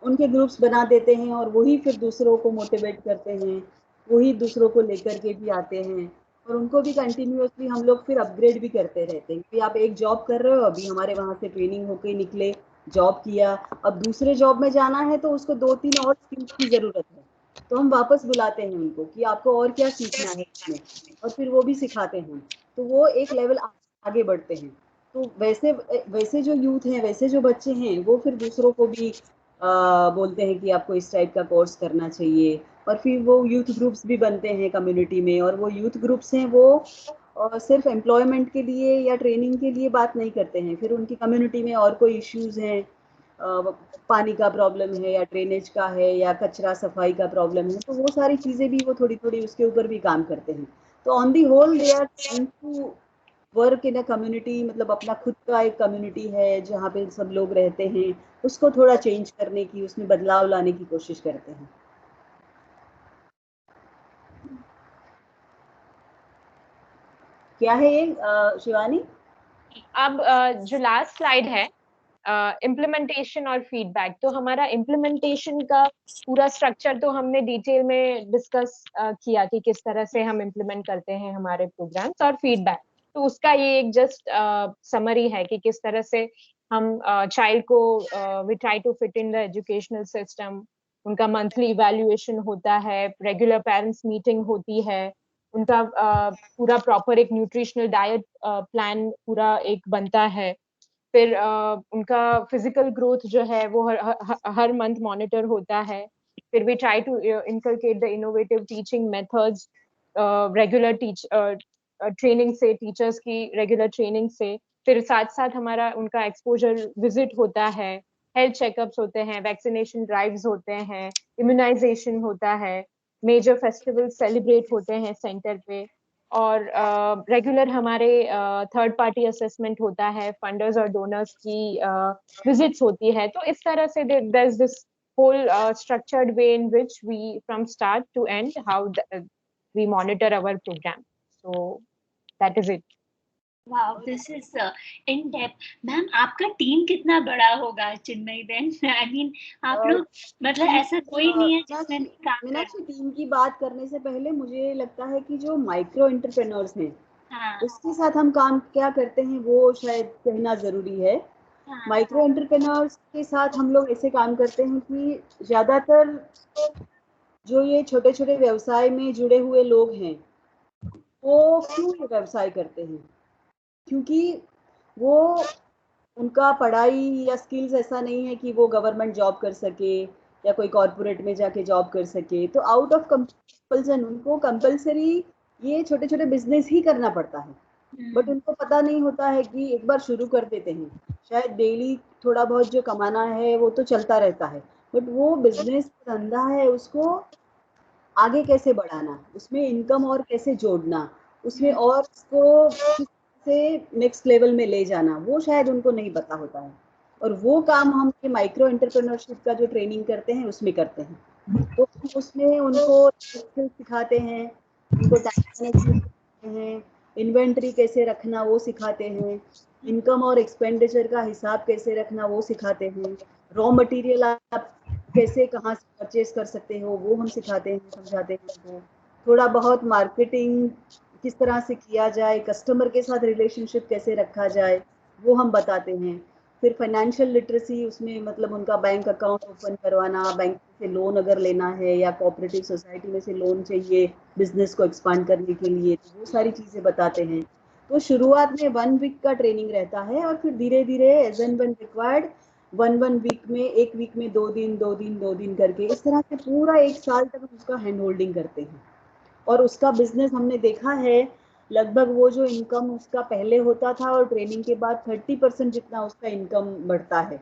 उनके ग्रुप्स बना देते हैं और वही फिर दूसरों को मोटिवेट करते हैं, वही दूसरों को लेकर के भी आते हैं. और उनको भी कंटिन्यूअसली हम लोग फिर अपग्रेड भी करते रहते हैं कि आप एक जॉब कर रहे हो, अभी हमारे वहाँ से ट्रेनिंग होके निकले, जॉब किया, अब दूसरे जॉब में जाना है तो उसको 2-3 और स्किल्स की ज़रूरत है. तो हम वापस बुलाते हैं उनको कि आपको और क्या सीखना है इसमें, और फिर वो भी सिखाते हैं. तो वो एक लेवल आगे बढ़ते हैं. तो वैसे जो यूथ हैं, वैसे जो बच्चे हैं, वो फिर दूसरों को भी बोलते हैं कि आपको इस टाइप का कोर्स करना चाहिए. और फिर वो यूथ ग्रुप्स भी बनते हैं कम्युनिटी में, और वो यूथ ग्रुप्स हैं वो और सिर्फ एम्प्लॉयमेंट के लिए या ट्रेनिंग के लिए बात नहीं करते हैं। फिर उनकी कम्युनिटी में और कोई इश्यूज हैं, पानी का प्रॉब्लम है या ड्रेनेज का है या कचरा सफाई का प्रॉब्लम है, तो वो सारी चीज़ें भी वो थोड़ी थोड़ी उसके ऊपर भी काम करते हैं। तो on the whole they are trying to work in a community, मतलब अपना खुद का एक कम्युनिटी है जहाँ पे सब लोग रहते हैं, उसको थोड़ा चेंज करने की, उसमें बदलाव लाने की कोशिश करते हैं। क्या है ये शिवानी? अब जो लास्ट स्लाइड है इम्प्लीमेंटेशन और फीडबैक, तो हमारा इम्प्लीमेंटेशन का पूरा स्ट्रक्चर तो हमने डिटेल में डिस्कस किया कि किस तरह से हम इम्प्लीमेंट करते हैं हमारे प्रोग्राम्स, और फीडबैक तो उसका ये एक जस्ट समरी है कि किस तरह से हम चाइल्ड को we try to fit in the educational system. उनका मंथली इवैल्यूएशन होता है, रेगुलर पेरेंट्स मीटिंग होती है, उनका पूरा प्रॉपर एक न्यूट्रिशनल डाइट प्लान पूरा एक बनता है। फिर उनका फिजिकल ग्रोथ जो है वो हर मंथ मॉनिटर होता है। फिर we try to inculcate the innovative teaching methods, regular training से, टीचर्स की रेगुलर ट्रेनिंग से। फिर साथ साथ हमारा उनका एक्सपोजर विजिट होता है, हेल्थ चेकअप्स होते हैं, वैक्सीनेशन ड्राइव्स होते हैं, इम्यूनाइजेशन होता है, मेजर फेस्टिवल सेलिब्रेट होते हैं सेंटर पे, और रेगुलर हमारे थर्ड पार्टी असेसमेंट होता है, फंडर्स और डोनर्स की विजिट्स होती है। तो इस तरह से there is this whole structured way in which we from start to end how we monitor our program. So that is it. Wow, this is in depth. Ma'am, आपका team कितना बड़ा होगा चिन्मयी बेन? आई मीन आप लोग, मतलब ऐसा कोई नहीं है जिसमें काम कर। मीनाक्षी, टीम की बात करने से पहले मुझे लगता है कि जो माइक्रो एंटरप्रेन्योर्स हैं, हाँ, उसके साथ हम काम क्या करते हैं वो शायद कहना जरूरी है। हाँ, माइक्रो एंटरप्रेन्योर्स के साथ हम लोग ऐसे काम करते हैं कि ज्यादातर जो ये छोटे छोटे व्यवसाय में जुड़े हुए लोग हैं, वो क्यों ये व्यवसाय करते हैं? क्योंकि वो, उनका पढ़ाई या स्किल्स ऐसा नहीं है कि वो गवर्नमेंट जॉब कर सके या कोई कॉर्पोरेट में जाके जॉब कर सके, तो आउट ऑफ कंपल्सन उनको कंपल्सरी ये छोटे छोटे बिजनेस ही करना पड़ता है। बट उनको पता नहीं होता है कि एक बार शुरू कर देते हैं, शायद डेली थोड़ा बहुत जो कमाना है वो तो चलता रहता है, बट वो बिजनेस धंधा है, उसको आगे कैसे बढ़ाना, उसमें इनकम और कैसे जोड़ना, उसमें और उसको से नेक्स्ट लेवल में ले जाना, वो शायद उनको नहीं पता होता है। और वो काम हम माइक्रो एंटरप्रेन्योरशिप का जो ट्रेनिंग करते हैं उसमें करते हैं। तो हम उसमें उनको स्किल सिखाते हैं, उनको टाइम मैनेजमेंट सिखाते हैं, इन्वेंट्री कैसे रखना वो सिखाते हैं, इनकम और एक्सपेंडिचर का हिसाब कैसे रखना वो सिखाते हैं, रॉ मटेरियल आप कैसे कहाँ से परचेज कर सकते हो वो हम सिखाते हैं, समझाते हैं उनको। थोड़ा बहुत मार्केटिंग किस तरह से किया जाए, कस्टमर के साथ रिलेशनशिप कैसे रखा जाए वो हम बताते हैं। फिर फाइनेंशियल लिटरेसी, उसमें मतलब उनका बैंक अकाउंट ओपन करवाना, बैंक से लोन अगर लेना है या कोऑपरेटिव सोसाइटी में से लोन चाहिए बिजनेस को एक्सपांड करने के लिए, तो वो सारी चीज़ें बताते हैं। तो शुरुआत में 1 वीक का ट्रेनिंग रहता है और फिर धीरे धीरे as and when required 1 week में, 1 वीक में 2 दिन करके, इस तरह से पूरा 1 साल तक उसका हैंड होल्डिंग करते हैं। और उसका बिजनेस हमने देखा है, लगभग वो जो इनकम उसका पहले होता था और ट्रेनिंग के बाद 30% जितना उसका इनकम बढ़ता है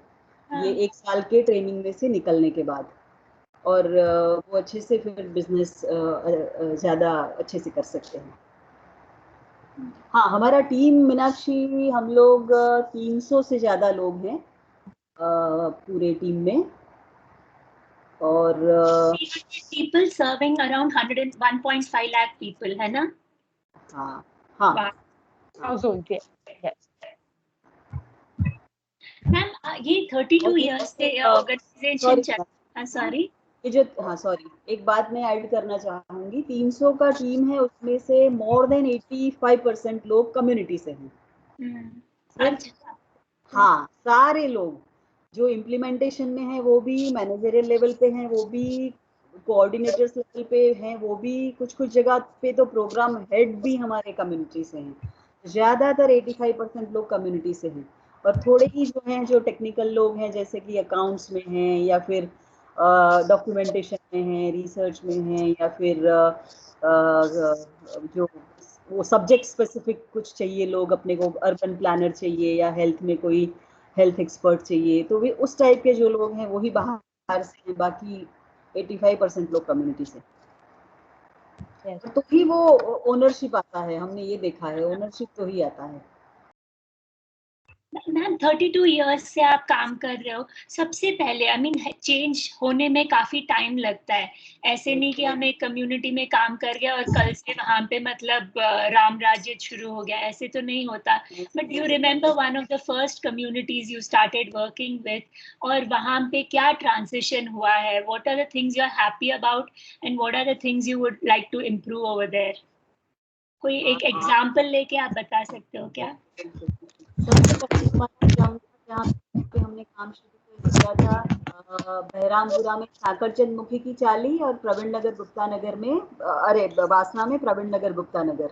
ये 1 साल के ट्रेनिंग में से निकलने के बाद। और वो अच्छे से फिर बिजनेस ज़्यादा अच्छे से कर सकते हैं। हाँ, हमारा टीम मीनाक्षी, हम लोग 300 से ज़्यादा लोग हैं पूरे टीम में। और people serving around 101.5 lakh people, है ना? हाँ हाँ Wow. Household, yes. मैम, ये 32 years से ऑर्गेनाइजेशन चल, सॉरी ये जो, हाँ सॉरी, एक बात मैं ऐड करना चाहूंगी, 300 का टीम है, उसमें से मोर देन 85% लोग कम्युनिटी से हैं। अच्छा, हाँ, सारे लोग जो इम्प्लीमेंटेशन में है वो भी मैनेजरियल लेवल पे हैं, वो भी कोऑर्डिनेटर्स लेवल पे हैं, वो भी कुछ जगह पे तो प्रोग्राम हेड भी हमारे कम्युनिटी से हैं। ज़्यादातर 85% लोग कम्युनिटी से हैं और थोड़े ही जो हैं जो टेक्निकल लोग हैं, जैसे कि अकाउंट्स में हैं या फिर डॉक्यूमेंटेशन में हैं, रिसर्च में हैं या फिर जो वो सब्जेक्ट स्पेसिफिक कुछ चाहिए, लोग अपने को अर्बन प्लानर चाहिए या हेल्थ में कोई हेल्थ एक्सपर्ट चाहिए, तो वे उस टाइप के जो लोग हैं वही बाहर से हैं, बाकी 85% लोग कम्युनिटी से। Yes. तो ही वो ओनरशिप आता है, हमने ये देखा है, ओनरशिप तो ही आता है। मैम 32 इयर्स से आप काम कर रहे हो, सबसे पहले आई मीन चेंज होने में काफी टाइम लगता है, ऐसे नहीं कि हम एक कम्युनिटी में काम कर गए और कल से वहां पे मतलब राम राज्य शुरू हो गया, ऐसे तो नहीं होता। But you remember one of the first communities you started working with, और वहां पे क्या ट्रांजिशन हुआ है, what are the things you are happy about and what are the things you would like to improve over there? कोई एक example लेके आप बता सकते हो क्या? सबसे पहले हमारा ग्राउंड जहाँ पे हमने काम शुरू किया था, बहरामपुरा में साकरचंद मुखी की चाली और प्रवीण नगर गुप्ता नगर में, अरे वासना में प्रवीण नगर गुप्ता नगर।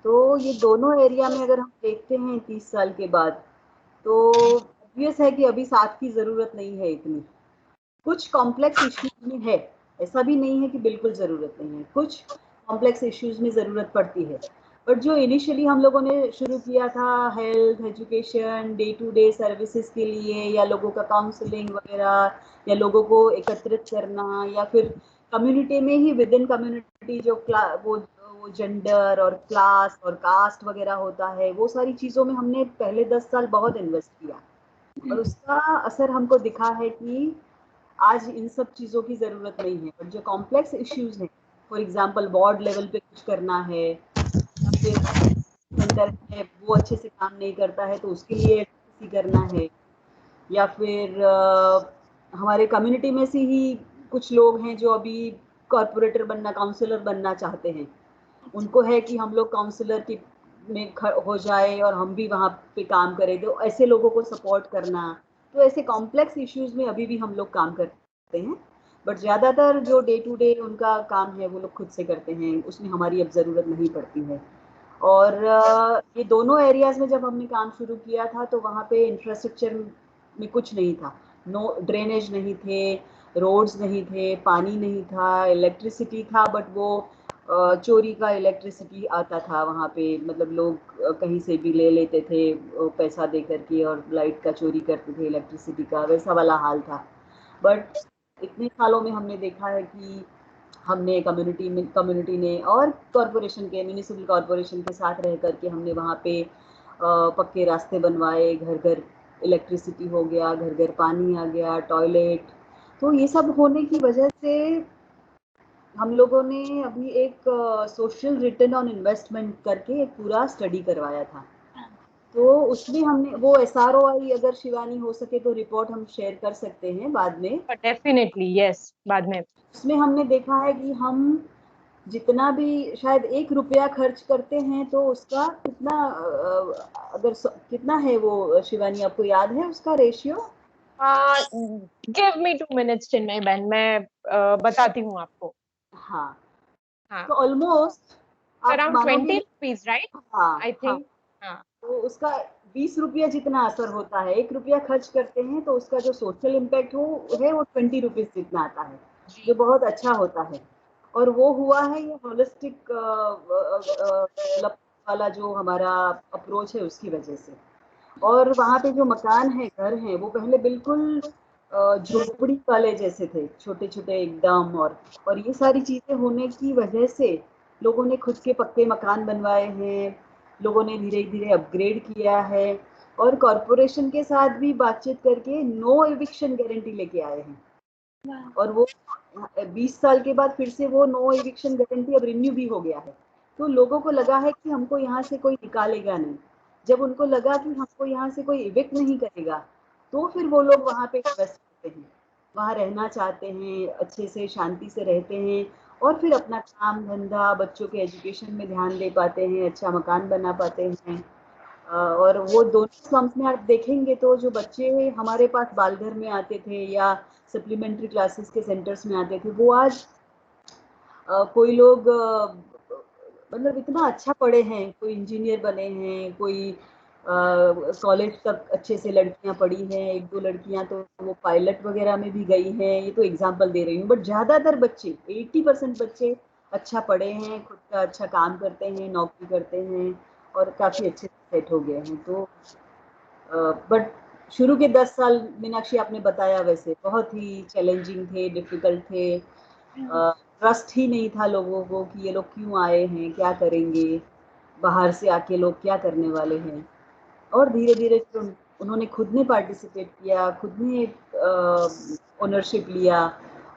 तो ये दोनों एरिया में अगर हम देखते हैं 30 साल के बाद, तो ऑब्वियस है कि अभी साथ की जरूरत नहीं है इतनी। कुछ कॉम्प्लेक्स इश्यूज में है, ऐसा भी नहीं है कि बिल्कुल जरूरत नहीं है, कुछ कॉम्प्लेक्स इश्यूज में जरूरत पड़ती है। बट जो इनिशियली हम लोगों ने शुरू किया था health education day to day services के लिए, या लोगों का काउंसलिंग वगैरह, या लोगों को एकत्रित करना, या फिर कम्युनिटी में ही विद इन कम्युनिटी जो वो जेंडर और क्लास और कास्ट वगैरह होता है, वो सारी चीज़ों में हमने पहले 10 साल बहुत इन्वेस्ट किया, और उसका असर हमको दिखा है कि आज इन सब चीज़ों की ज़रूरत नहीं है। बट जो कॉम्प्लेक्स इश्यूज हैं, फॉर एग्जांपल वार्ड लेवल पे कुछ करना है, फिर सेंटर है वो अच्छे से काम नहीं करता है तो उसके लिए एडवोकेसी करना है, या फिर हमारे कम्युनिटी में से ही कुछ लोग हैं जो अभी कॉर्पोरेटर बनना, काउंसलर बनना चाहते हैं, उनको है कि हम लोग काउंसलर की में हो जाए और हम भी वहाँ पे काम करें, तो ऐसे लोगों को सपोर्ट करना। तो ऐसे कॉम्प्लेक्स इश्यूज में अभी भी हम लोग काम करते हैं, बट ज़्यादातर जो डे टू डे उनका काम है वो लोग खुद से करते हैं, उसमें हमारी अब ज़रूरत नहीं पड़ती है। और ये दोनों एरियाज में जब हमने काम शुरू किया था तो वहाँ पे इंफ्रास्ट्रक्चर में कुछ नहीं था, नो ड्रेनेज नहीं थे, रोड्स नहीं थे, पानी नहीं था, इलेक्ट्रिसिटी था बट वो चोरी का इलेक्ट्रिसिटी आता था वहाँ पे, मतलब लोग कहीं से भी ले लेते थे पैसा दे करके और लाइट का चोरी करते थे, इलेक्ट्रिसिटी का, वैसा वाला हाल था। बट इतने सालों में हमने देखा है कि हमने कम्युनिटी ने और कॉरपोरेशन के, म्यूनिसिपल कॉरपोरेशन के साथ रह करके हमने वहाँ पे पक्के रास्ते बनवाए, घर घर इलेक्ट्रिसिटी हो गया, घर घर पानी आ गया, टॉयलेट। तो ये सब होने की वजह से हम लोगों ने अभी एक सोशल रिटर्न ऑन इन्वेस्टमेंट करके एक पूरा स्टडी करवाया था, तो उसमें हमने वो SROI, अगर शिवानी हो सके तो रिपोर्ट हम शेयर कर सकते हैं बाद में। डेफिनेटली यस, बाद में। उसमें हमने देखा है कि हम जितना भी शायद 1 रुपया खर्च करते हैं तो उसका कितना कितना है वो, शिवानी आपको याद है उसका रेशियो? गिव मी 2 मिनट्स चिन्मय बहन, मैं बताती हूँ आपको। हाँ, हाँ, तो ऑलमोस्ट आप अराउंड मानोगे 20 रुपीज राइट, हाँ आई हाँ, थिंक। हाँ, तो उसका 20 रुपया जितना असर होता है, 1 रुपया खर्च करते हैं तो उसका जो सोशल इम्पैक्ट वो 20 रुपीज जितना आता है, जो बहुत अच्छा होता है। और वो हुआ है ये होलिस्टिक वाला जो हमारा अप्रोच है उसकी वजह से। और वहाँ पे जो मकान है, घर हैं, वो पहले बिल्कुल झोपड़ी वाले जैसे थे, छोटे छोटे एकदम, और ये सारी चीजें होने की वजह से लोगों ने खुद के पक्के मकान बनवाए हैं, लोगों ने धीरे धीरे अपग्रेड किया है, और कॉरपोरेशन के साथ भी बातचीत करके नो एविक्शन गारंटी लेके आए हैं। और वो 20 साल के बाद फिर से वो नो एविक्शन गारंटी अब रिन्यू भी हो गया है। तो लोगों को लगा है कि हमको यहाँ से कोई निकालेगा नहीं। जब उनको लगा कि हमको यहाँ से कोई इविक्ट नहीं करेगा, तो फिर वो लोग वहाँ पे इन्वेस्ट करते हैं, वहाँ रहना चाहते हैं, अच्छे से शांति से रहते हैं, और फिर अपना काम धंधा, बच्चों के एजुकेशन में ध्यान दे पाते हैं, अच्छा मकान बना पाते हैं। और वो दोनों स्लम्स में आप देखेंगे तो जो बच्चे हमारे पास बालघर में आते थे या सप्लीमेंट्री क्लासेस के सेंटर्स में आते थे, वो आज कोई लोग मतलब इतना अच्छा पढ़े हैं, कोई इंजीनियर बने हैं, कोई कॉलेज तक अच्छे से लड़कियां पढ़ी हैं, 1-2 लड़कियां तो वो पायलट वगैरह में भी गई हैं, ये तो एग्जांपल दे रही हूँ। बट ज़्यादातर बच्चे 80% बच्चे अच्छा पढ़े हैं, खुद का अच्छा काम करते हैं, नौकरी करते हैं और काफ़ी अच्छे से सेट हो गए हैं। तो बट शुरू के 10 साल मीनाक्षी आपने बताया वैसे बहुत ही चैलेंजिंग थे, डिफ़िकल्ट थे। ट्रस्ट ही नहीं था लोगों को कि ये लोग क्यों आए हैं, क्या करेंगे, बाहर से आके लोग क्या करने वाले हैं। और धीरे-धीरे फिर उन्होंने खुद ने पार्टिसिपेट किया, खुद ने ओनरशिप लिया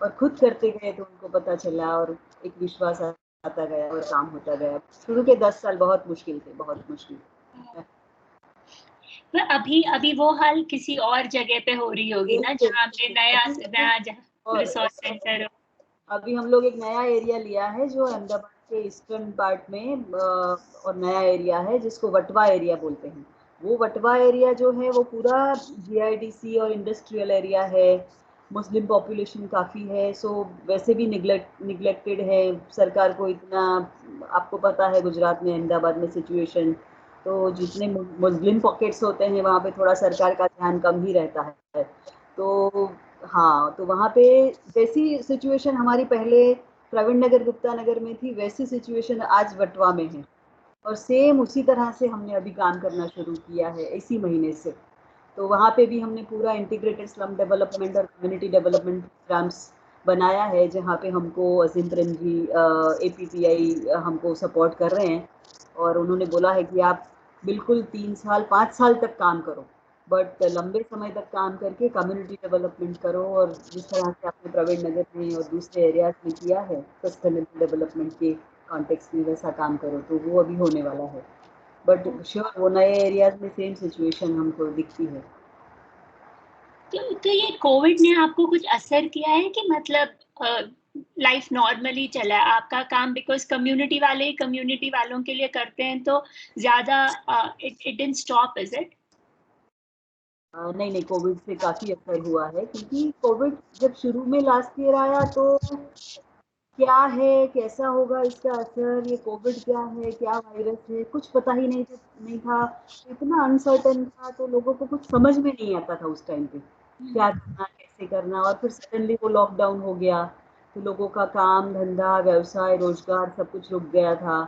और खुद करते गए तो उनको पता चला और एक विश्वास आता गया और काम होता गया। शुरू के 10 साल बहुत मुश्किल थे, बहुत मुश्किल। पर अभी अभी वो हाल किसी और जगह पे हो रही होगी ना, जहाँ पे नया और रिसोर्स सेंटर हो। अभी हम लोग एक नया एरिया लिया है जो अहमदाबाद के ईस्टर्न पार्ट में और नया एरिया है जिसको वटवा एरिया बोलते हैं। वो वटवा एरिया जो है वो पूरा जीआईडीसी और इंडस्ट्रियल एरिया है। मुस्लिम पॉपुलेशन काफ़ी है, सो वैसे भी निगलेक्टेड है। सरकार को इतना, आपको पता है गुजरात में, अहमदाबाद में सिचुएशन, तो जितने मुस्लिम पॉकेट्स होते हैं वहाँ पे थोड़ा सरकार का ध्यान कम ही रहता है। तो हाँ, तो वहाँ पे जैसी सिचुएशन हमारी पहले प्रवीण नगर गुप्ता नगर में थी, वैसी सिचुएशन आज वटवा में है। और सेम उसी तरह से हमने अभी काम करना शुरू किया है इसी महीने से। तो वहाँ पे भी हमने पूरा इंटीग्रेटेड स्लम डेवलपमेंट और कम्युनिटी डेवलपमेंट प्रोग्राम्स बनाया है, जहाँ पे हमको अजीम प्रेम जी APPI हमको सपोर्ट कर रहे हैं। और उन्होंने बोला है कि आप बिल्कुल 3 साल 5 साल तक काम करो, बट लंबे समय तक काम करके कम्युनिटी डेवलपमेंट करो। और जिस तरह से आपने प्रवीण नगर में और दूसरे एरियाज में किया है सस्टेनेबल डेवलपमेंट के कॉन्टेक्स्ट में, वैसा काम करो। तो वो अभी होने वाला है, बट श्योर वो नए एरियाज में सेम सिचुएशन हमको दिखती है। तो ये कोविड ने आपको कुछ असर किया है कि मतलब लाइफ नॉर्मली चला है आपका काम, बिकॉज कम्युनिटी वाले ही कम्युनिटी वालों के लिए करते हैं, तो ज्यादा it didn't stop, is it? नहीं नहीं, कोविड से काफ़ी असर हुआ है, क्योंकि कोविड जब शुरू में लास्ट ईयर आया तो क्या है, कैसा होगा इसका असर, ये कोविड क्या है, क्या वायरस है, कुछ पता ही नहीं था। इतना अनसर्टन था, तो लोगों को कुछ समझ में नहीं आता था उस टाइम पे क्या करना, कैसे करना। और फिर सडनली वो लॉकडाउन हो गया, तो लोगों का काम धंधा व्यवसाय रोजगार सब कुछ रुक गया था।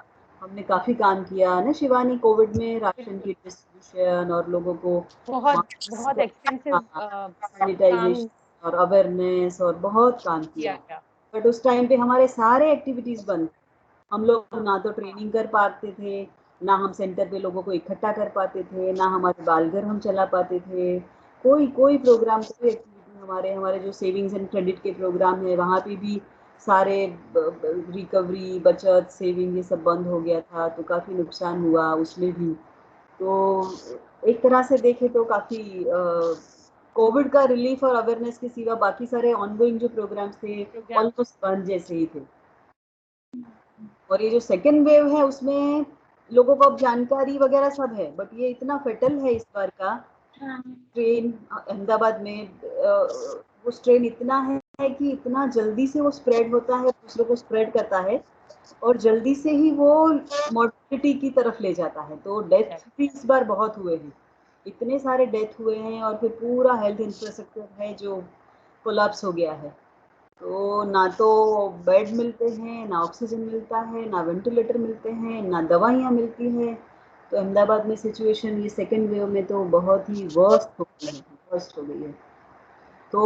हमने काफ़ी काम किया ना शिवानी कोविड में, राशन की डिस्ट्रीब्यूशन और लोगों को बहुत बहुत एक्सटेंसिव काम सैनिटाइजेशन और अवेयरनेस और बहुत काम किया किया। गया। बट उस टाइम पे हमारे सारे एक्टिविटीज़ बंद। हम लोग ना तो ट्रेनिंग कर पाते थे, ना हम सेंटर पे लोगों को इकट्ठा कर पाते थे, ना हमारे बालघर हम चला पाते थे। कोई कोई प्रोग्राम, कोई एक्टिविटी, हमारे हमारे जो सेविंग्स एंड क्रेडिट के प्रोग्राम है वहाँ पे भी सारे रिकवरी, बचत, सेविंग, ये सब बंद हो गया था। तो काफ़ी नुकसान हुआ उसमें भी। तो एक तरह से देखें तो काफ़ी कोविड का रिलीफ और अवेयरनेस के सिवा बाकी सारे ऑनगोइंग जो प्रोग्राम्स थे ऑलमोस्ट बंद जैसे ही थे। और ये जो सेकेंड वेव है उसमें लोगों को अब जानकारी वगैरह सब है, बट ये इतना फेटल है इस बार का स्ट्रेन अहमदाबाद में। वो स्ट्रेन इतना है कि इतना जल्दी से वो स्प्रेड होता है, दूसरों को स्प्रेड करता है और जल्दी से ही वो मॉर्टिलिटी की तरफ ले जाता है। तो डेथ भी इस बार बहुत हुए हैं, इतने सारे डेथ हुए हैं। और फिर पूरा हेल्थ इंफ्रास्ट्रक्चर है जो कोलैप्स हो गया है। तो ना तो बेड मिलते हैं, ना ऑक्सीजन मिलता है, ना वेंटिलेटर मिलते हैं, ना दवाइयाँ मिलती हैं। तो अहमदाबाद में सिचुएशन ये सेकेंड वेव में तो बहुत ही वर्स्ट हो गई है, वर्स्ट हो गई है। तो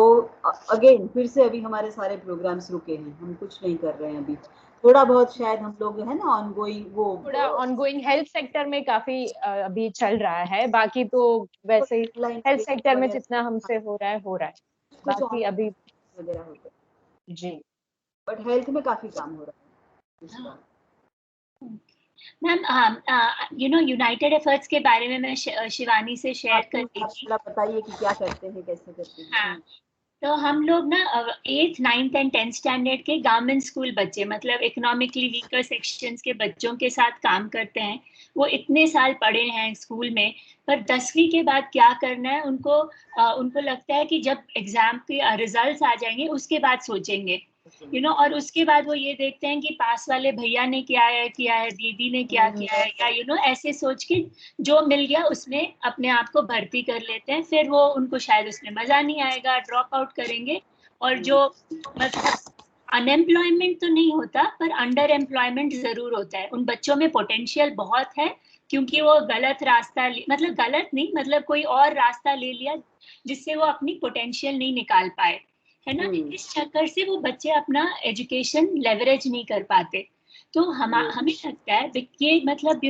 अगेन फिर से अभी हमारे सारे प्रोग्राम्स रुके हैं, हम कुछ नहीं कर रहे हैं अभी। थोड़ा बहुत शायद हम लोग है ना ऑनगोइंग, वो थोड़ा ऑनगोइंग हेल्थ सेक्टर में काफी अभी चल रहा है, बाकी तो वैसे ही हेल्थ सेक्टर में जितना हमसे हो रहा है बाकी अभी वगैरह होता है, जी। बट हेल्थ में काफी काम हो रहा है इस बार। मैम, यूनाइटेड एफर्ट्स के बारे में मैं शिवानी से शेयर कर रही थी। आप बताइए कि क्या करते हैं, कैसे करते हैं। हाँ, तो हम लोग ना 8th 9th and 10th standard के गवर्नमेंट स्कूल बच्चे, मतलब इकोनॉमिकली वीकर सेक्शंस के बच्चों के साथ काम करते हैं। वो इतने साल पढ़े हैं स्कूल में, पर 10वीं के बाद क्या करना है उनको, उनको लगता है कि जब एग्जाम के रिजल्ट्स आ जाएंगे उसके बाद सोचेंगे, और उसके बाद वो ये देखते हैं कि पास वाले भैया ने क्या है, दीदी ने क्या किया है, या ऐसे सोच के जो मिल गया उसमें अपने आप को भर्ती कर लेते हैं। फिर वो उनको शायद उसमें मजा नहीं आएगा, ड्रॉप आउट करेंगे। और जो मतलब अनएम्प्लॉयमेंट तो नहीं होता, पर अंडर एम्प्लॉयमेंट जरूर होता है। उन बच्चों में पोटेंशियल बहुत है, क्योंकि वो गलत रास्ता मतलब गलत नहीं, मतलब कोई और रास्ता ले लिया जिससे वो अपनी पोटेंशियल नहीं निकाल पाए, है ना। इस चक्कर से वो बच्चे अपना एजुकेशन लेवरेज नहीं कर पाते। तो हमें लगता है ये मतलब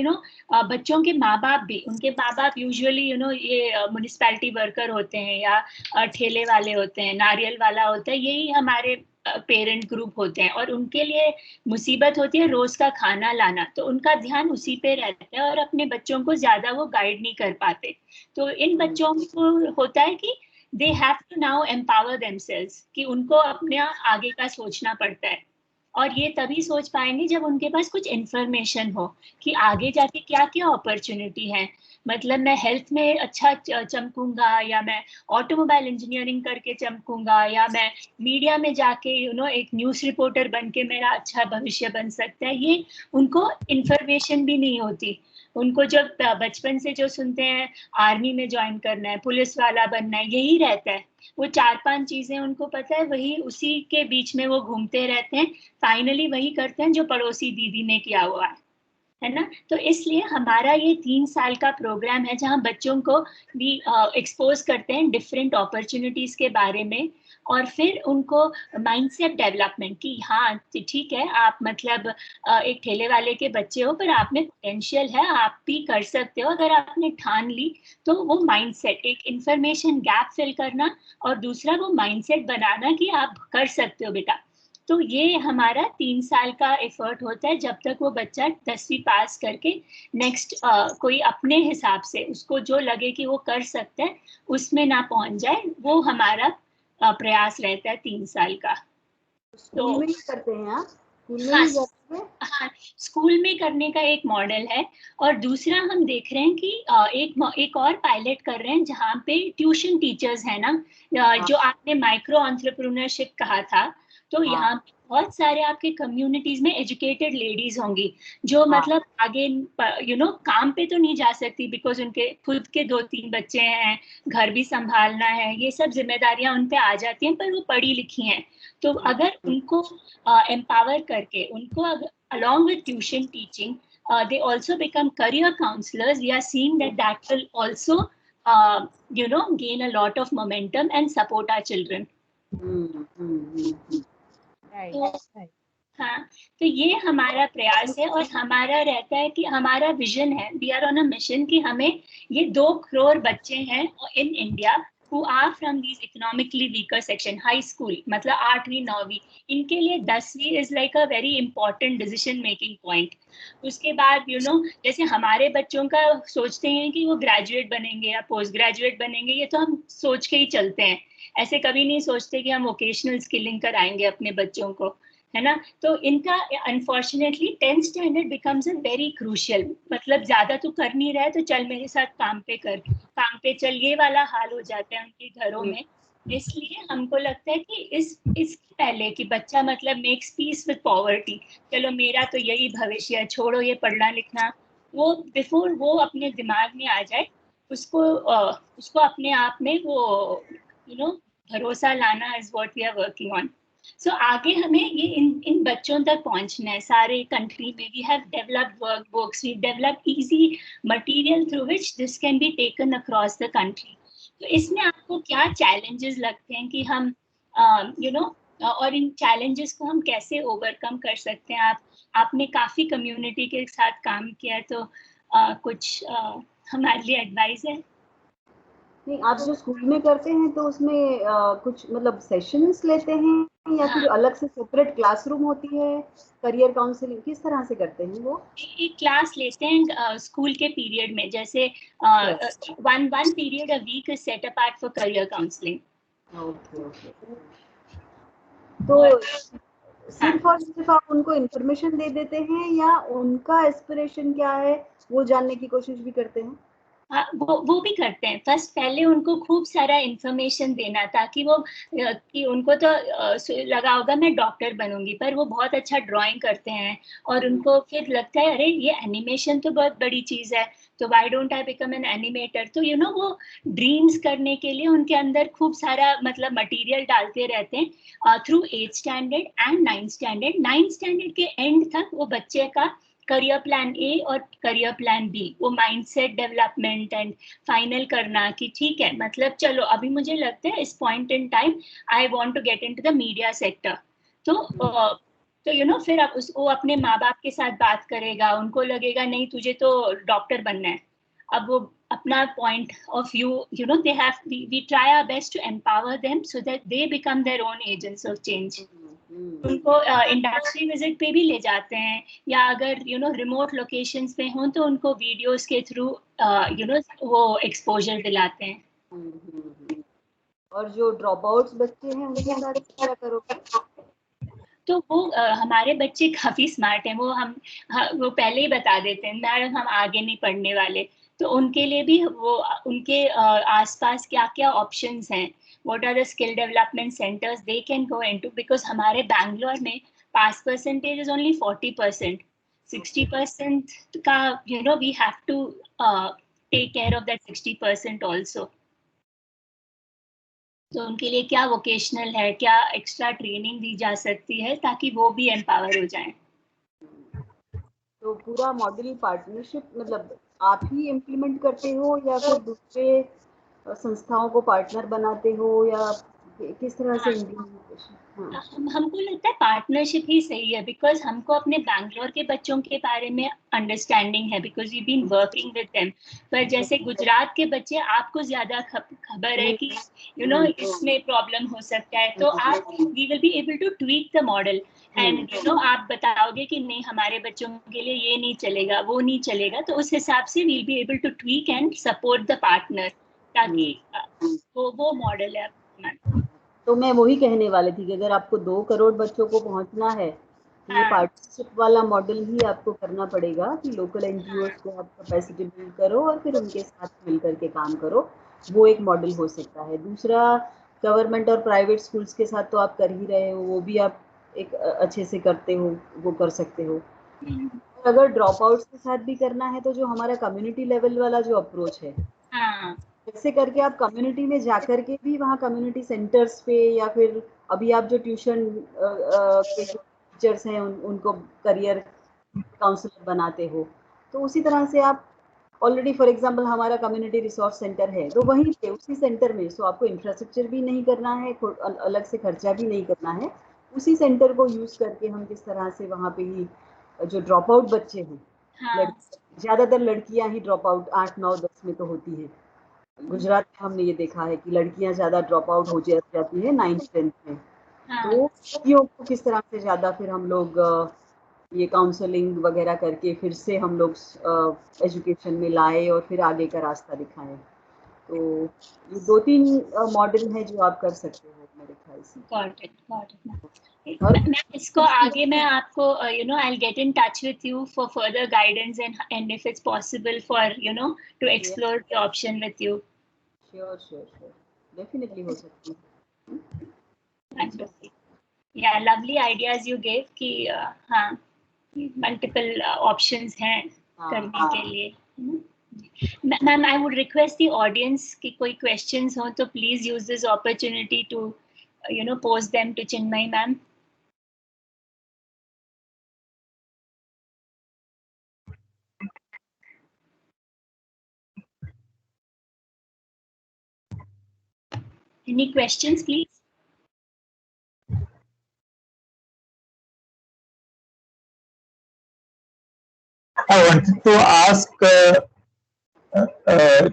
बच्चों के माँ बाप भी, उनके माँ बाप यूजुअली ये म्युनिसिपैलिटी वर्कर होते हैं या ठेले वाले होते हैं, नारियल वाला होता है, यही हमारे पेरेंट ग्रुप होते हैं, और उनके लिए मुसीबत होती है रोज का खाना लाना, तो उनका ध्यान उसी पे रहता है और अपने बच्चों को ज्यादा वो गाइड नहीं कर पाते। तो इन बच्चों को होता है कि they have to now empower themselves, कि उनको अपने आगे का सोचना पड़ता है, और ये तभी सोच पाएंगे जब उनके पास कुछ इन्फॉर्मेशन हो कि आगे जाके क्या क्या अपॉर्चुनिटी है। मतलब मैं हेल्थ में अच्छा चमकूंगा, या मैं ऑटोमोबाइल इंजीनियरिंग करके चमकूंगा, या मैं मीडिया में जाके एक न्यूज़ रिपोर्टर बन के मेरा अच्छा भविष्य बन सकता है। ये उनको इन्फॉर्मेशन भी नहीं होती। उनको जब बचपन से जो सुनते हैं आर्मी में ज्वाइन करना है, पुलिस वाला बनना है, यही रहता है। वो 4-5 चीजें उनको पता है, वही उसी के बीच में वो घूमते रहते हैं, फाइनली वही करते हैं जो पड़ोसी दीदी ने किया हुआ है ना। तो इसलिए हमारा ये 3 साल का प्रोग्राम है जहाँ बच्चों को भी एक्सपोज करते हैं डिफरेंट अपॉर्चुनिटीज के बारे में, और फिर उनको माइंडसेट डेवलपमेंट की हाँ ठीक है, आप मतलब एक ठेले वाले के बच्चे हो, पर आप में पोटेंशियल है, आप भी कर सकते हो अगर आपने ठान ली। तो वो माइंडसेट, एक इंफॉर्मेशन गैप फिल करना, और दूसरा वो माइंडसेट बनाना कि आप कर सकते हो बेटा। तो ये हमारा 3 साल का एफर्ट होता है, जब तक वो बच्चा 10वीं पास करके नेक्स्ट कोई अपने हिसाब से उसको जो लगे कि वो कर सकता है उसमें ना पहुंच जाए, वो हमारा प्रयास रहता है 3 साल का। स्कूल में ही करते हैं आप? स्कूल में हाँ, ही जाते हैं? हाँ, स्कूल में करने का एक मॉडल है, और दूसरा हम देख रहे हैं कि एक और पायलट कर रहे हैं जहाँ पे ट्यूशन टीचर्स है ना, जो आपने माइक्रो एंटरप्रेन्योरशिप कहा था, तो यहाँ पे बहुत सारे आपके कम्युनिटीज में एजुकेटेड लेडीज होंगी जो मतलब आगे काम पे तो नहीं जा सकती, बिकॉज उनके खुद के 2-3 बच्चे हैं, घर भी संभालना है, ये सब जिम्मेदारियां उन पे आ जाती हैं, पर वो पढ़ी लिखी हैं। तो अगर उनको एम्पावर करके उनको along with tuition teaching, they also become career counselors, we are seeing that will also gain a lot of momentum and support our children. हाँ, तो ये हमारा प्रयास है, और हमारा रहता है कि हमारा विजन है, we are on a mission कि हमें ये 2 करोड़ बच्चे हैं in India who are from these economically weaker section, high school मतलब 8वीं 9वीं, इनके लिए 10वीं is like a very important decision making point. उसके बाद जैसे हमारे बच्चों का सोचते हैं कि वो ग्रेजुएट बनेंगे या पोस्ट ग्रेजुएट बनेंगे, ये तो हम सोच के ही चलते हैं, ऐसे कभी नहीं सोचते कि हम वोकेशनल स्किलिंग कराएंगे अपने बच्चों को, है ना। तो इनका unfortunately 10th standard becomes a very crucial, मतलब ज्यादा तो कर नहीं रहा है तो चल मेरे साथ काम पे चल, ये वाला हाल हो जाता है उनके घरों में। इसलिए हमको लगता है कि इसके पहले कि बच्चा मतलब मेक्स पीस विद पॉवर्टी, चलो मेरा तो यही भविष्य है, छोड़ो ये पढ़ना लिखना, वो बिफोर वो अपने दिमाग में आ जाए, उसको अपने आप में वो भरोसा लाना is what we are working on. So आगे हमें ये इन बच्चों तक पहुंचना है सारे कंट्री में। We have developed workbooks, we developed easy material through which this can be taken across the country. तो इसमें आपको क्या चैलेंजेस लगते हैं कि हम और इन चैलेंजेस को हम कैसे ओवरकम कर सकते हैं? आपने काफी कम्युनिटी के साथ काम किया है, तो कुछ हमारे लिए एडवाइस है? नहीं, आप जो स्कूल में करते हैं तो उसमें कुछ मतलब सेशंस लेते हैं या फिर अलग से सेपरेट क्लासरूम होती है? करियर काउंसलिंग किस तरह से करते हैं वो? एक क्लास लेते हैं स्कूल के पीरियड में, जैसे one period a week is set apart for career counselling. Okay. तो सिर्फ और सिर्फ आप उनको इन्फॉर्मेशन दे देते हैं या उनका एस्पिरेशन क्या है वो जानने की कोशिश भी करते हैं? वो भी करते हैं। फर्स्ट पहले उनको खूब सारा इंफॉर्मेशन देना, ताकि वो कि उनको तो लगा होगा मैं डॉक्टर बनूंगी, पर वो बहुत अच्छा ड्राइंग करते हैं और उनको फिर लगता है अरे ये एनिमेशन तो बहुत बड़ी चीज है, तो why don't I become an animator. तो वो ड्रीम्स करने के लिए उनके अंदर खूब सारा मतलब मटेरियल डालते रहते हैं through 8th standard and 9th standard. 9th standard के एंड तक वो बच्चे का करियर प्लान ए और करियर प्लान बी, वो माइंडसेट डेवलपमेंट एंड फाइनल करना कि ठीक है मतलब चलो अभी मुझे लगता है इस point in time I want to get into the media sector. तो फिर अब वो अपने माँ बाप के साथ बात करेगा, उनको लगेगा नहीं तुझे तो डॉक्टर बनना है। अब वो अपना point of view they have we try our best to empower them so that they become their own agents of change. उनको इंडस्ट्री विजिट पे भी ले जाते हैं, या अगर रिमोट लोकेशंस पे हों तो उनको वीडियोस के थ्रू वो एक्सपोजर दिलाते हैं। और जो ड्रॉप आउट्स बच्चे हैं उनके साथ क्या करोगे? तो वो हमारे बच्चे काफी स्मार्ट हैं, वो पहले ही बता देते हैं मैडम हम आगे नहीं पढ़ने वाले। तो उनके लिए भी वो उनके आसपास क्या क्या ऑप्शंस हैं, what are the skill development centres they can go into, because हमारे बैंगलोर में पास परसेंटेज इज ओनली 40%। 60% का we have to take care of that 60% also. तो उनके लिए क्या वोकेशनल है, क्या एक्स्ट्रा ट्रेनिंग दी जा सकती है ताकि वो भी एम्पावर हो जाएं। तो पूरा मॉडल पार्टनरशिप मतलब आप ही इम्प्लीमेंट करते हो या फिर दूसरे संस्थाओं को पार्टनर बनाते हो, या किस तरह से इम्प्लीमेंटेशन? हमको लगता है पार्टनरशिप ही सही है, बिकॉज हमको अपने बैंगलोर के बच्चों के बारे में अंडरस्टैंडिंग है, because we been working with them. पर जैसे गुजरात के बच्चे आपको ज्यादा खबर है कि इसमें प्रॉब्लम हो सकता है, तो आप we will be able to tweak the model and आप बताओगे कि नहीं हमारे बच्चों के लिए ये नहीं चलेगा वो नहीं चलेगा, तो उस हिसाब से we'll be able to tweak and support the partner, ताकि वो मॉडल है अपना। तो मैं वही कहने वाली थी कि अगर आपको 2 करोड़ बच्चों को पहुंचना है तो ये पार्टनरशिप वाला मॉडल ही आपको करना पड़ेगा कि लोकल एनजीओ को आप कैपेसिटी बिल्ड करो और फिर उनके साथ मिल करके काम करो। वो एक मॉडल हो सकता है। दूसरा, गवर्नमेंट और प्राइवेट स्कूल्स के साथ तो आप कर ही रहे हो, वो भी आप एक अच्छे से करते हो, वो कर सकते हो। अगर ड्रॉप आउट्स के साथ भी करना है तो जो हमारा कम्युनिटी लेवल वाला जो अप्रोच है, ऐसे करके आप कम्युनिटी में जाकर के भी वहाँ कम्युनिटी सेंटर्स पे, या फिर अभी आप जो ट्यूशन के जो टीचर्स हैं उनको करियर काउंसलर बनाते हो, तो उसी तरह से आप ऑलरेडी फॉर एग्जांपल हमारा कम्युनिटी रिसोर्स सेंटर है तो वहीं पे उसी सेंटर में, सो आपको इंफ्रास्ट्रक्चर भी नहीं करना है, अलग से खर्चा भी नहीं करना है। उसी सेंटर को यूज करके हम किस तरह से वहाँ पे ही जो ड्रॉप आउट बच्चे हैं, ज्यादातर लड़कियां ही ड्रॉप आउट 8, 9, 10 में तो होती है। गुजरात में हमने ये देखा है कि लड़कियां ज्यादा ड्रॉप आउट हो जाती है 9th 10th में। तो लड़कियों को किस तरह से ज्यादा फिर हम लोग ये काउंसलिंग वगैरह करके फिर से हम लोग एजुकेशन में लाए और फिर आगे का रास्ता दिखाएं। तो ये 2-3 मॉडल है जो आप कर सकते हो मेरे ख्याल से। Got it. मैं इसको आगे मैं आपको I'll get in touch with you for further guidance and if it's possible for to explore the option with you. Sure. Definitely हो सकती है। Yeah, lovely ideas you gave कि हाँ multiple options हैं करने के लिए। Ma'am, I would request the audience कि कोई questions हो तो please use this opportunity to pose them to Chinmay ma'am. Any questions, please? I wanted to ask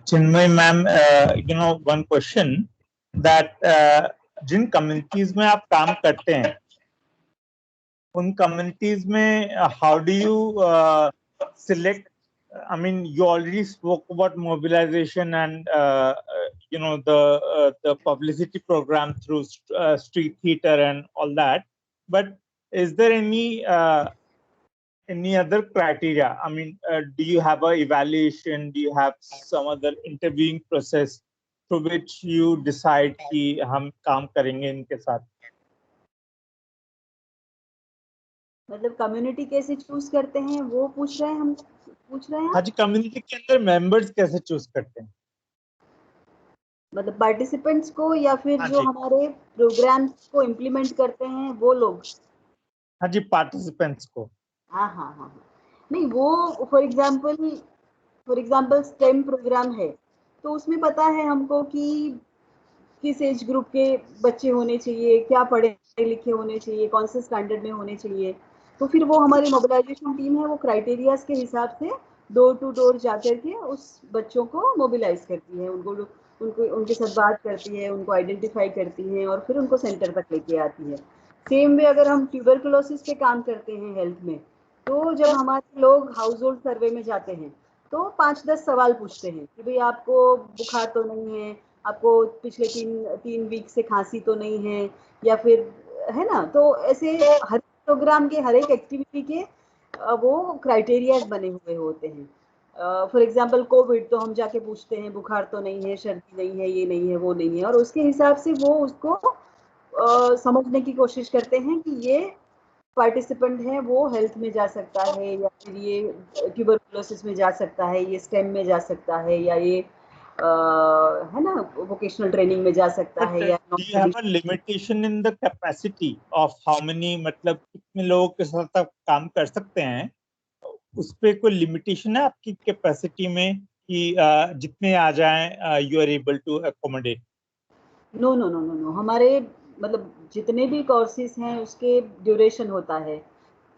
Chinmay ma'am, one question that Jin communities में आप काम करते हैं, उन communities में how do you select? I mean, you already spoke about mobilization and the publicity program through street theater and all that. But is there any any other criteria? I mean, do you have a evaluation? Do you have some other interviewing process through which you decide कि हम काम करेंगे इनके साथ? मतलब community कैसे choose करते हैं वो पूछ रहे हैं हाँ जी, कम्युनिटी के अंदर मेंबर्स कैसे चूज करते हैं? मतलब पार्टिसिपेंट्स को या फिर हाँ जो जी। हमारे प्रोग्राम्स को इम्प्लीमेंट करते हैं वो लोग? हाँ जी, पार्टिसिपेंट्स को। हाँ। नहीं, वो फॉर एग्जाम्पल स्टेम प्रोग्राम है तो उसमें पता है हमको कि किस एज ग्रुप के बच्चे होने चाहिए, क्या पढ़े लिखे होने चाहिए, कौन से स्टैंडर्ड में होने चाहिए। तो फिर वो हमारी मोबिलाइजेशन टीम है, वो क्राइटेरियाज के हिसाब से डोर टू डोर जाकर के उस बच्चों को मोबिलाइज करती है, उनको उनके साथ बात करती है, उनको आइडेंटिफाई करती है और फिर उनको सेंटर तक लेके आती है। सेम वे अगर हम ट्यूबरकुलोसिस पे काम करते हैं हेल्थ में, तो जब हमारे लोग हाउस होल्ड सर्वे में जाते हैं तो 5-10 सवाल पूछते हैं कि भाई आपको बुखार तो नहीं है, आपको पिछले तीन वीक से खांसी तो नहीं है, या फिर है ना। तो ऐसे हर प्रोग्राम के हर एक एक्टिविटी के वो क्राइटेरियाज बने हुए होते हैं। फॉर एग्जांपल कोविड तो हम जाके पूछते हैं बुखार तो नहीं है, सर्दी नहीं है, ये नहीं है, वो नहीं है, और उसके हिसाब से वो उसको समझने की कोशिश करते हैं कि ये पार्टिसिपेंट है वो हेल्थ में जा सकता है, या फिर ये ट्यूबरकुलोसिस में जा सकता है, ये स्टेम में जा सकता है, या ये है ना वोकेशनल ट्रेनिंग में जा सकता But है, या do you have a limitation in the capacity of how many, मतलब कितने लोगों के साथ आप काम कर सकते हैं? उस पे कोई लिमिटेशन है आपकी कैपेसिटी में कि जितने आ जाएं you are able to accommodate? No, हमारे मतलब जितने भी कोर्सेज हैं उसके ड्यूरेशन होता है।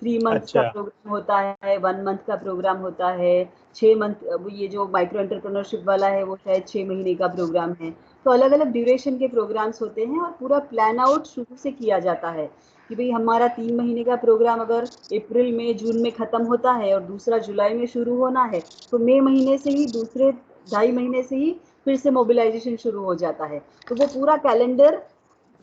3 मंथ्स का अच्छा। प्रोग्राम होता है, 1 मंथ का प्रोग्राम होता है, 6 मंथ, ये जो माइक्रो एंटरप्रेन्योरशिप वाला है वो शायद 6 महीने का प्रोग्राम है। तो अलग अलग ड्यूरेशन के प्रोग्राम्स होते हैं और पूरा प्लान आउट शुरू से किया जाता है कि भाई हमारा 3 महीने का प्रोग्राम अगर अप्रैल में जून में ख़त्म होता है और दूसरा जुलाई में शुरू होना है, तो मई महीने से ही दूसरे 2.5 महीने से ही फिर से मोबिलाइजेशन शुरू हो जाता है। तो वो पूरा कैलेंडर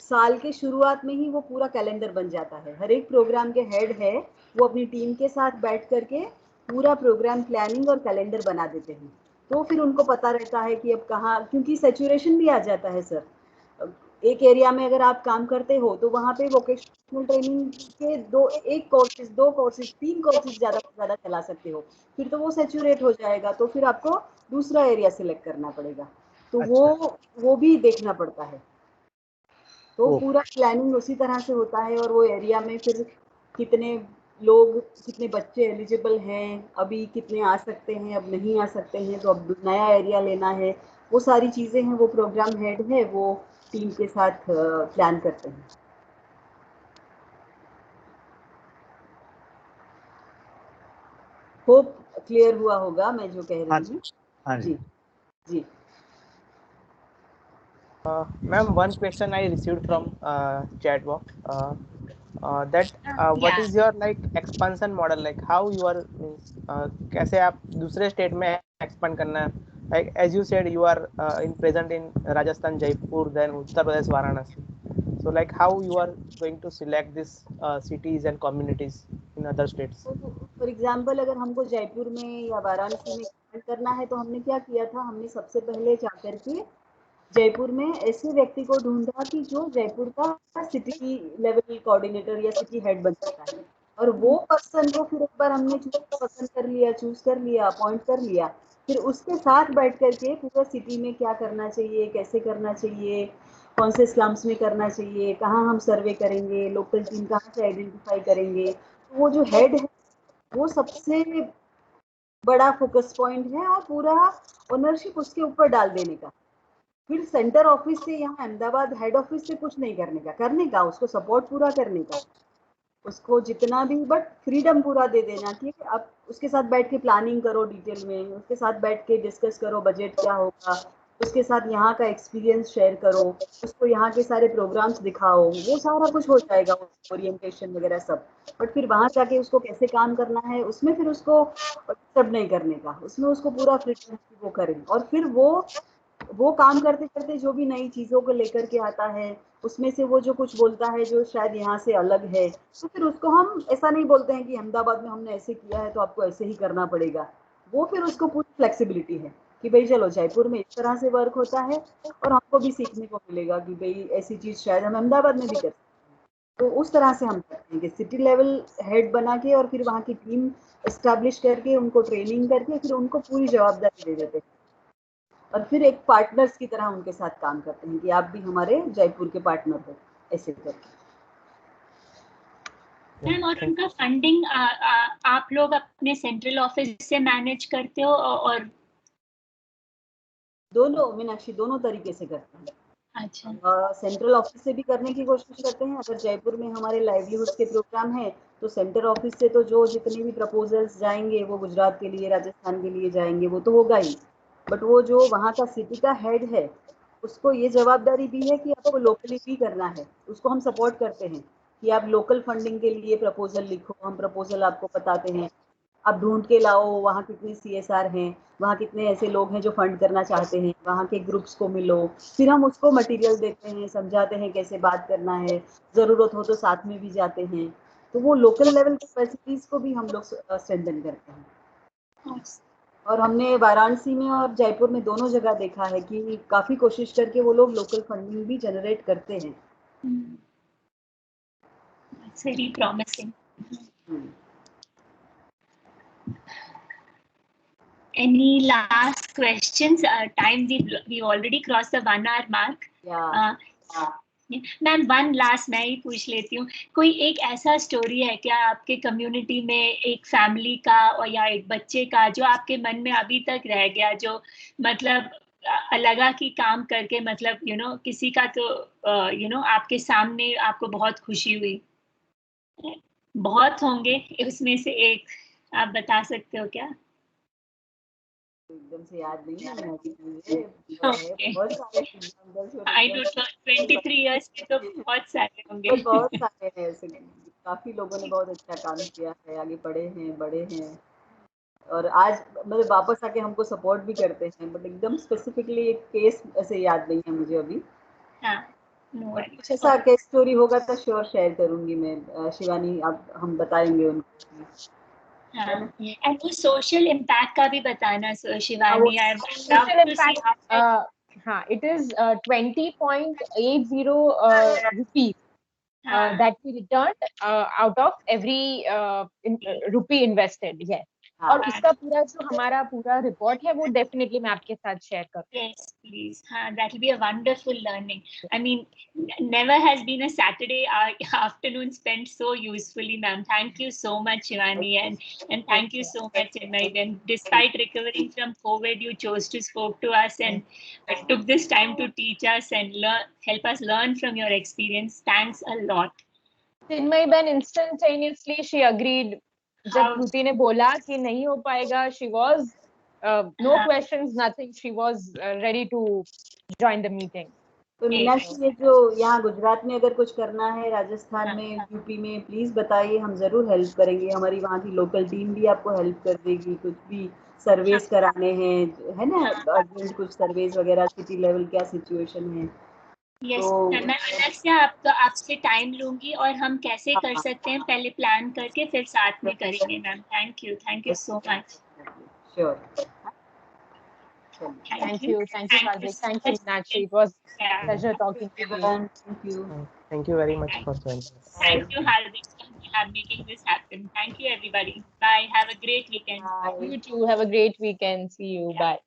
साल के शुरुआत में ही वो पूरा कैलेंडर बन जाता है। हर एक प्रोग्राम के हेड है वो अपनी टीम के साथ बैठ करके पूरा प्रोग्राम प्लानिंग और कैलेंडर बना देते हैं। तो फिर उनको पता रहता है कि अब कहाँ, क्योंकि सैचुरेशन भी आ जाता है सर। एक एरिया में अगर आप काम करते हो तो वहाँ पे वोकेशनल ट्रेनिंग के दो कोर्सेज 3 कोर्सेज ज़्यादा से ज़्यादा चला सकते हो, फिर तो वो सैचुरेट हो जाएगा, तो फिर आपको दूसरा एरिया सिलेक्ट करना पड़ेगा। तो अच्छा। वो भी देखना पड़ता है। तो ओ, पूरा प्लानिंग उसी तरह से होता है, और वो एरिया में फिर कितने लोग, कितने बच्चे एलिजिबल हैं, अभी कितने आ सकते हैं, अब नहीं आ सकते हैं, तो अब नया एरिया लेना है, वो सारी चीज़ें हैं, वो प्रोग्राम हेड है वो टीम के साथ प्लान करते हैं। होप क्लियर हुआ होगा मैं जो कह हाँ रही जी, हूँ। हाँ जी। जी जी। Ma'am, one question I received from chat box, that what Yeah. is your like expansion model, like how you are means, कैसे आप दूसरे स्टेट में expand करना है, like as you said you are in present in Rajasthan, Jaipur, then Uttar Pradesh, Varanasi, so like how you are going to select these cities and communities in other states? For example अगर हमको जयपुर में या वाराणसी में expand करना है तो हमने क्या किया था, हमने सबसे पहले जाकर के जयपुर में ऐसे व्यक्ति को ढूंढा कि जो जयपुर का सिटी लेवल कोऑर्डिनेटर या सिटी हेड बन सकता है, और वो पर्सन को फिर एक बार हमने पसंद कर लिया, चूज कर लिया, अपॉइंट कर लिया, फिर उसके साथ बैठ करके पूरा सिटी में क्या करना चाहिए, कैसे करना चाहिए, कौन से स्लम्स में करना चाहिए, कहाँ हम सर्वे करेंगे, लोकल टीम कहाँ से आइडेंटिफाई करेंगे, तो वो जो हेड है वो सबसे बड़ा फोकस पॉइंट है, और पूरा ओनरशिप उसके ऊपर डाल देने का। फिर सेंटर ऑफिस से, यहाँ अहमदाबाद हेड ऑफिस से कुछ नहीं करने का उसको सपोर्ट पूरा करने का, उसको जितना भी बट फ्रीडम पूरा दे देना। ठीक है, आप उसके साथ बैठ के प्लानिंग करो डिटेल में, उसके साथ बैठ के डिस्कस करो बजट क्या होगा, उसके साथ यहाँ का एक्सपीरियंस शेयर करो, उसको यहाँ के सारे प्रोग्राम्स दिखाओ, वो सारा कुछ हो जाएगा, ओरिएंटेशन वगैरह सब। बट फिर वहां जाके उसको कैसे काम करना है उसमें फिर उसको डिस्टर्ब नहीं करने का, उसमें उसको पूरा फ्रीडम वो करें, और फिर वो वो काम करते करते जो भी नई चीज़ों को लेकर के आता है, उसमें से वो जो कुछ बोलता है जो शायद यहाँ से अलग है, तो फिर उसको हम ऐसा नहीं बोलते हैं कि अहमदाबाद में हमने ऐसे किया है तो आपको ऐसे ही करना पड़ेगा। वो फिर उसको पूरी फ्लेक्सिबिलिटी है कि भाई चलो जयपुर में इस तरह से वर्क होता है और हमको भी सीखने को मिलेगा कि भाई ऐसी चीज़ शायद हम अहमदाबाद में भी कर सकते हैं। तो उस तरह से हम करते हैं कि सिटी लेवल हेड बना के और फिर वहाँ की टीम एस्टैब्लिश करके उनको ट्रेनिंग करके फिर उनको पूरी जवाबदारी दे देते हैं और फिर एक पार्टनर्स की तरह उनके साथ काम करते हैं कि आप भी हमारे जयपुर के पार्टनर हो, ऐसे करके। मैम, और उनका फंडिंग आप लोग अपने सेंट्रल ऑफिस से मैनेज करते हो और दोनों मीनाक्षी दोनों तरीके से करते हैं। अच्छा, सेंट्रल ऑफिस से भी करने की कोशिश करते हैं। अगर जयपुर में हमारे लाइवलीहुड के प्रोग्राम है तो सेंट्रल ऑफिस से तो जो जितने भी प्रपोजल्स जाएंगे वो गुजरात के लिए, राजस्थान के लिए जाएंगे, वो तो होगा ही। बट वो जो वहाँ का सिटी का हेड है उसको ये जवाबदारी दी है कि आपको लोकली भी करना है। उसको हम सपोर्ट करते हैं कि आप लोकल फंडिंग के लिए प्रपोजल लिखो, हम प्रपोजल आपको बताते हैं, आप ढूंढ के लाओ वहाँ कितने CSR हैं, वहाँ कितने ऐसे लोग हैं जो फंड करना चाहते हैं, वहाँ के ग्रुप्स को मिलो, फिर हम उसको मटेरियल देते हैं, समझाते हैं कैसे बात करना है, ज़रूरत हो तो साथ में भी जाते हैं। तो वो लोकल लेवल कैपेसिटीज को भी हम लोग स्ट्रेंथन करते हैं। और हमने वाराणसी में और जयपुर में दोनों जगह देखा है कि काफ़ी कोशिश करके वो लोग लोकल फंडिंग भी जनरेट करते हैं। It's very promising. Any last questions? Time we already crossed the 1 hour mark. Ma'am, one last मैं ही पूछ लेती हूँ, कोई एक ऐसा स्टोरी है क्या आपके कम्युनिटी में, एक फैमिली का और या एक बच्चे का जो आपके मन में अभी तक रह गया, जो मतलब लगा कि काम करके मतलब किसी का तो आपके सामने आपको बहुत खुशी हुई? बहुत होंगे, उसमें से एक आप बता सकते हो क्या? एकदम से याद नहीं है मुझे। बहुत सारे आई डोंट नो, 23 इयर्स के तो बहुत सारे होंगे। बहुत सारे हैं ऐसे, काफी लोगों ने बहुत अच्छा काम किया है, आगे बढ़े हैं, बड़े हैं और आज मतलब वापस आके हमको सपोर्ट भी करते हैं। बट एकदम स्पेसिफिकली एक केस ऐसे याद नहीं है मुझे अभी। कुछ ऐसा केस स्टोरी होगा तो श्योर शेयर करूंगी मैं शिवानी, आप हम बताएंगे उनको। एंड वो सोशल इम्पैक्ट का भी बताना शिवानी। सोशल इम्पैक्ट, हाँ, it is 20.80 rupees that we returned out of every rupee invested. Yes. और उसका पूरा जो हमारा पूरा रिपोर्ट है वो डेफिनेटली मैं आपके साथ शेयर करूँगी। Yes, please. That will be a wonderful learning. I mean, never has been a Saturday afternoon spent so usefully, ma'am. Thank you so much, Shivani, and thank you so much, Chinmay. And despite recovering from COVID, you chose to spoke to us and took this time to teach us and help us learn from your experience. Thanks a lot. Chinmay Ben instantaneously she agreed. जब श्रुति ने बोला कि नहीं हो पाएगा, she was no questions, nothing. She was ready to join the meeting. तो मीनाक्षी, ये जो यहाँ गुजरात में अगर कुछ करना है, राजस्थान में, यूपी में, प्लीज बताइए, हम जरूर हेल्प करेंगे। हमारी वहाँ की लोकल टीम भी आपको हेल्प कर देगी। कुछ भी सर्वेस कराने हैं, है ना, अर्जेंट कुछ सर्वेस वगैरह, सिटी लेवल क्या सिचुएशन है। यस, मैं अलग से आपसे टाइम लूंगी और हम कैसे कर सकते हैं पहले प्लान करके फिर साथ में करेंगे ma'am. Thank you so much. Sure. Thank you, Karthik. Thank you, Meenakshi. It was a pleasure talking to you. Thank you. Thank you very much for joining us. Thank you, Hardik, for making this happen. Thank you, everybody. Bye. Have a great weekend. Bye. You too. Have a great weekend. See you. Bye.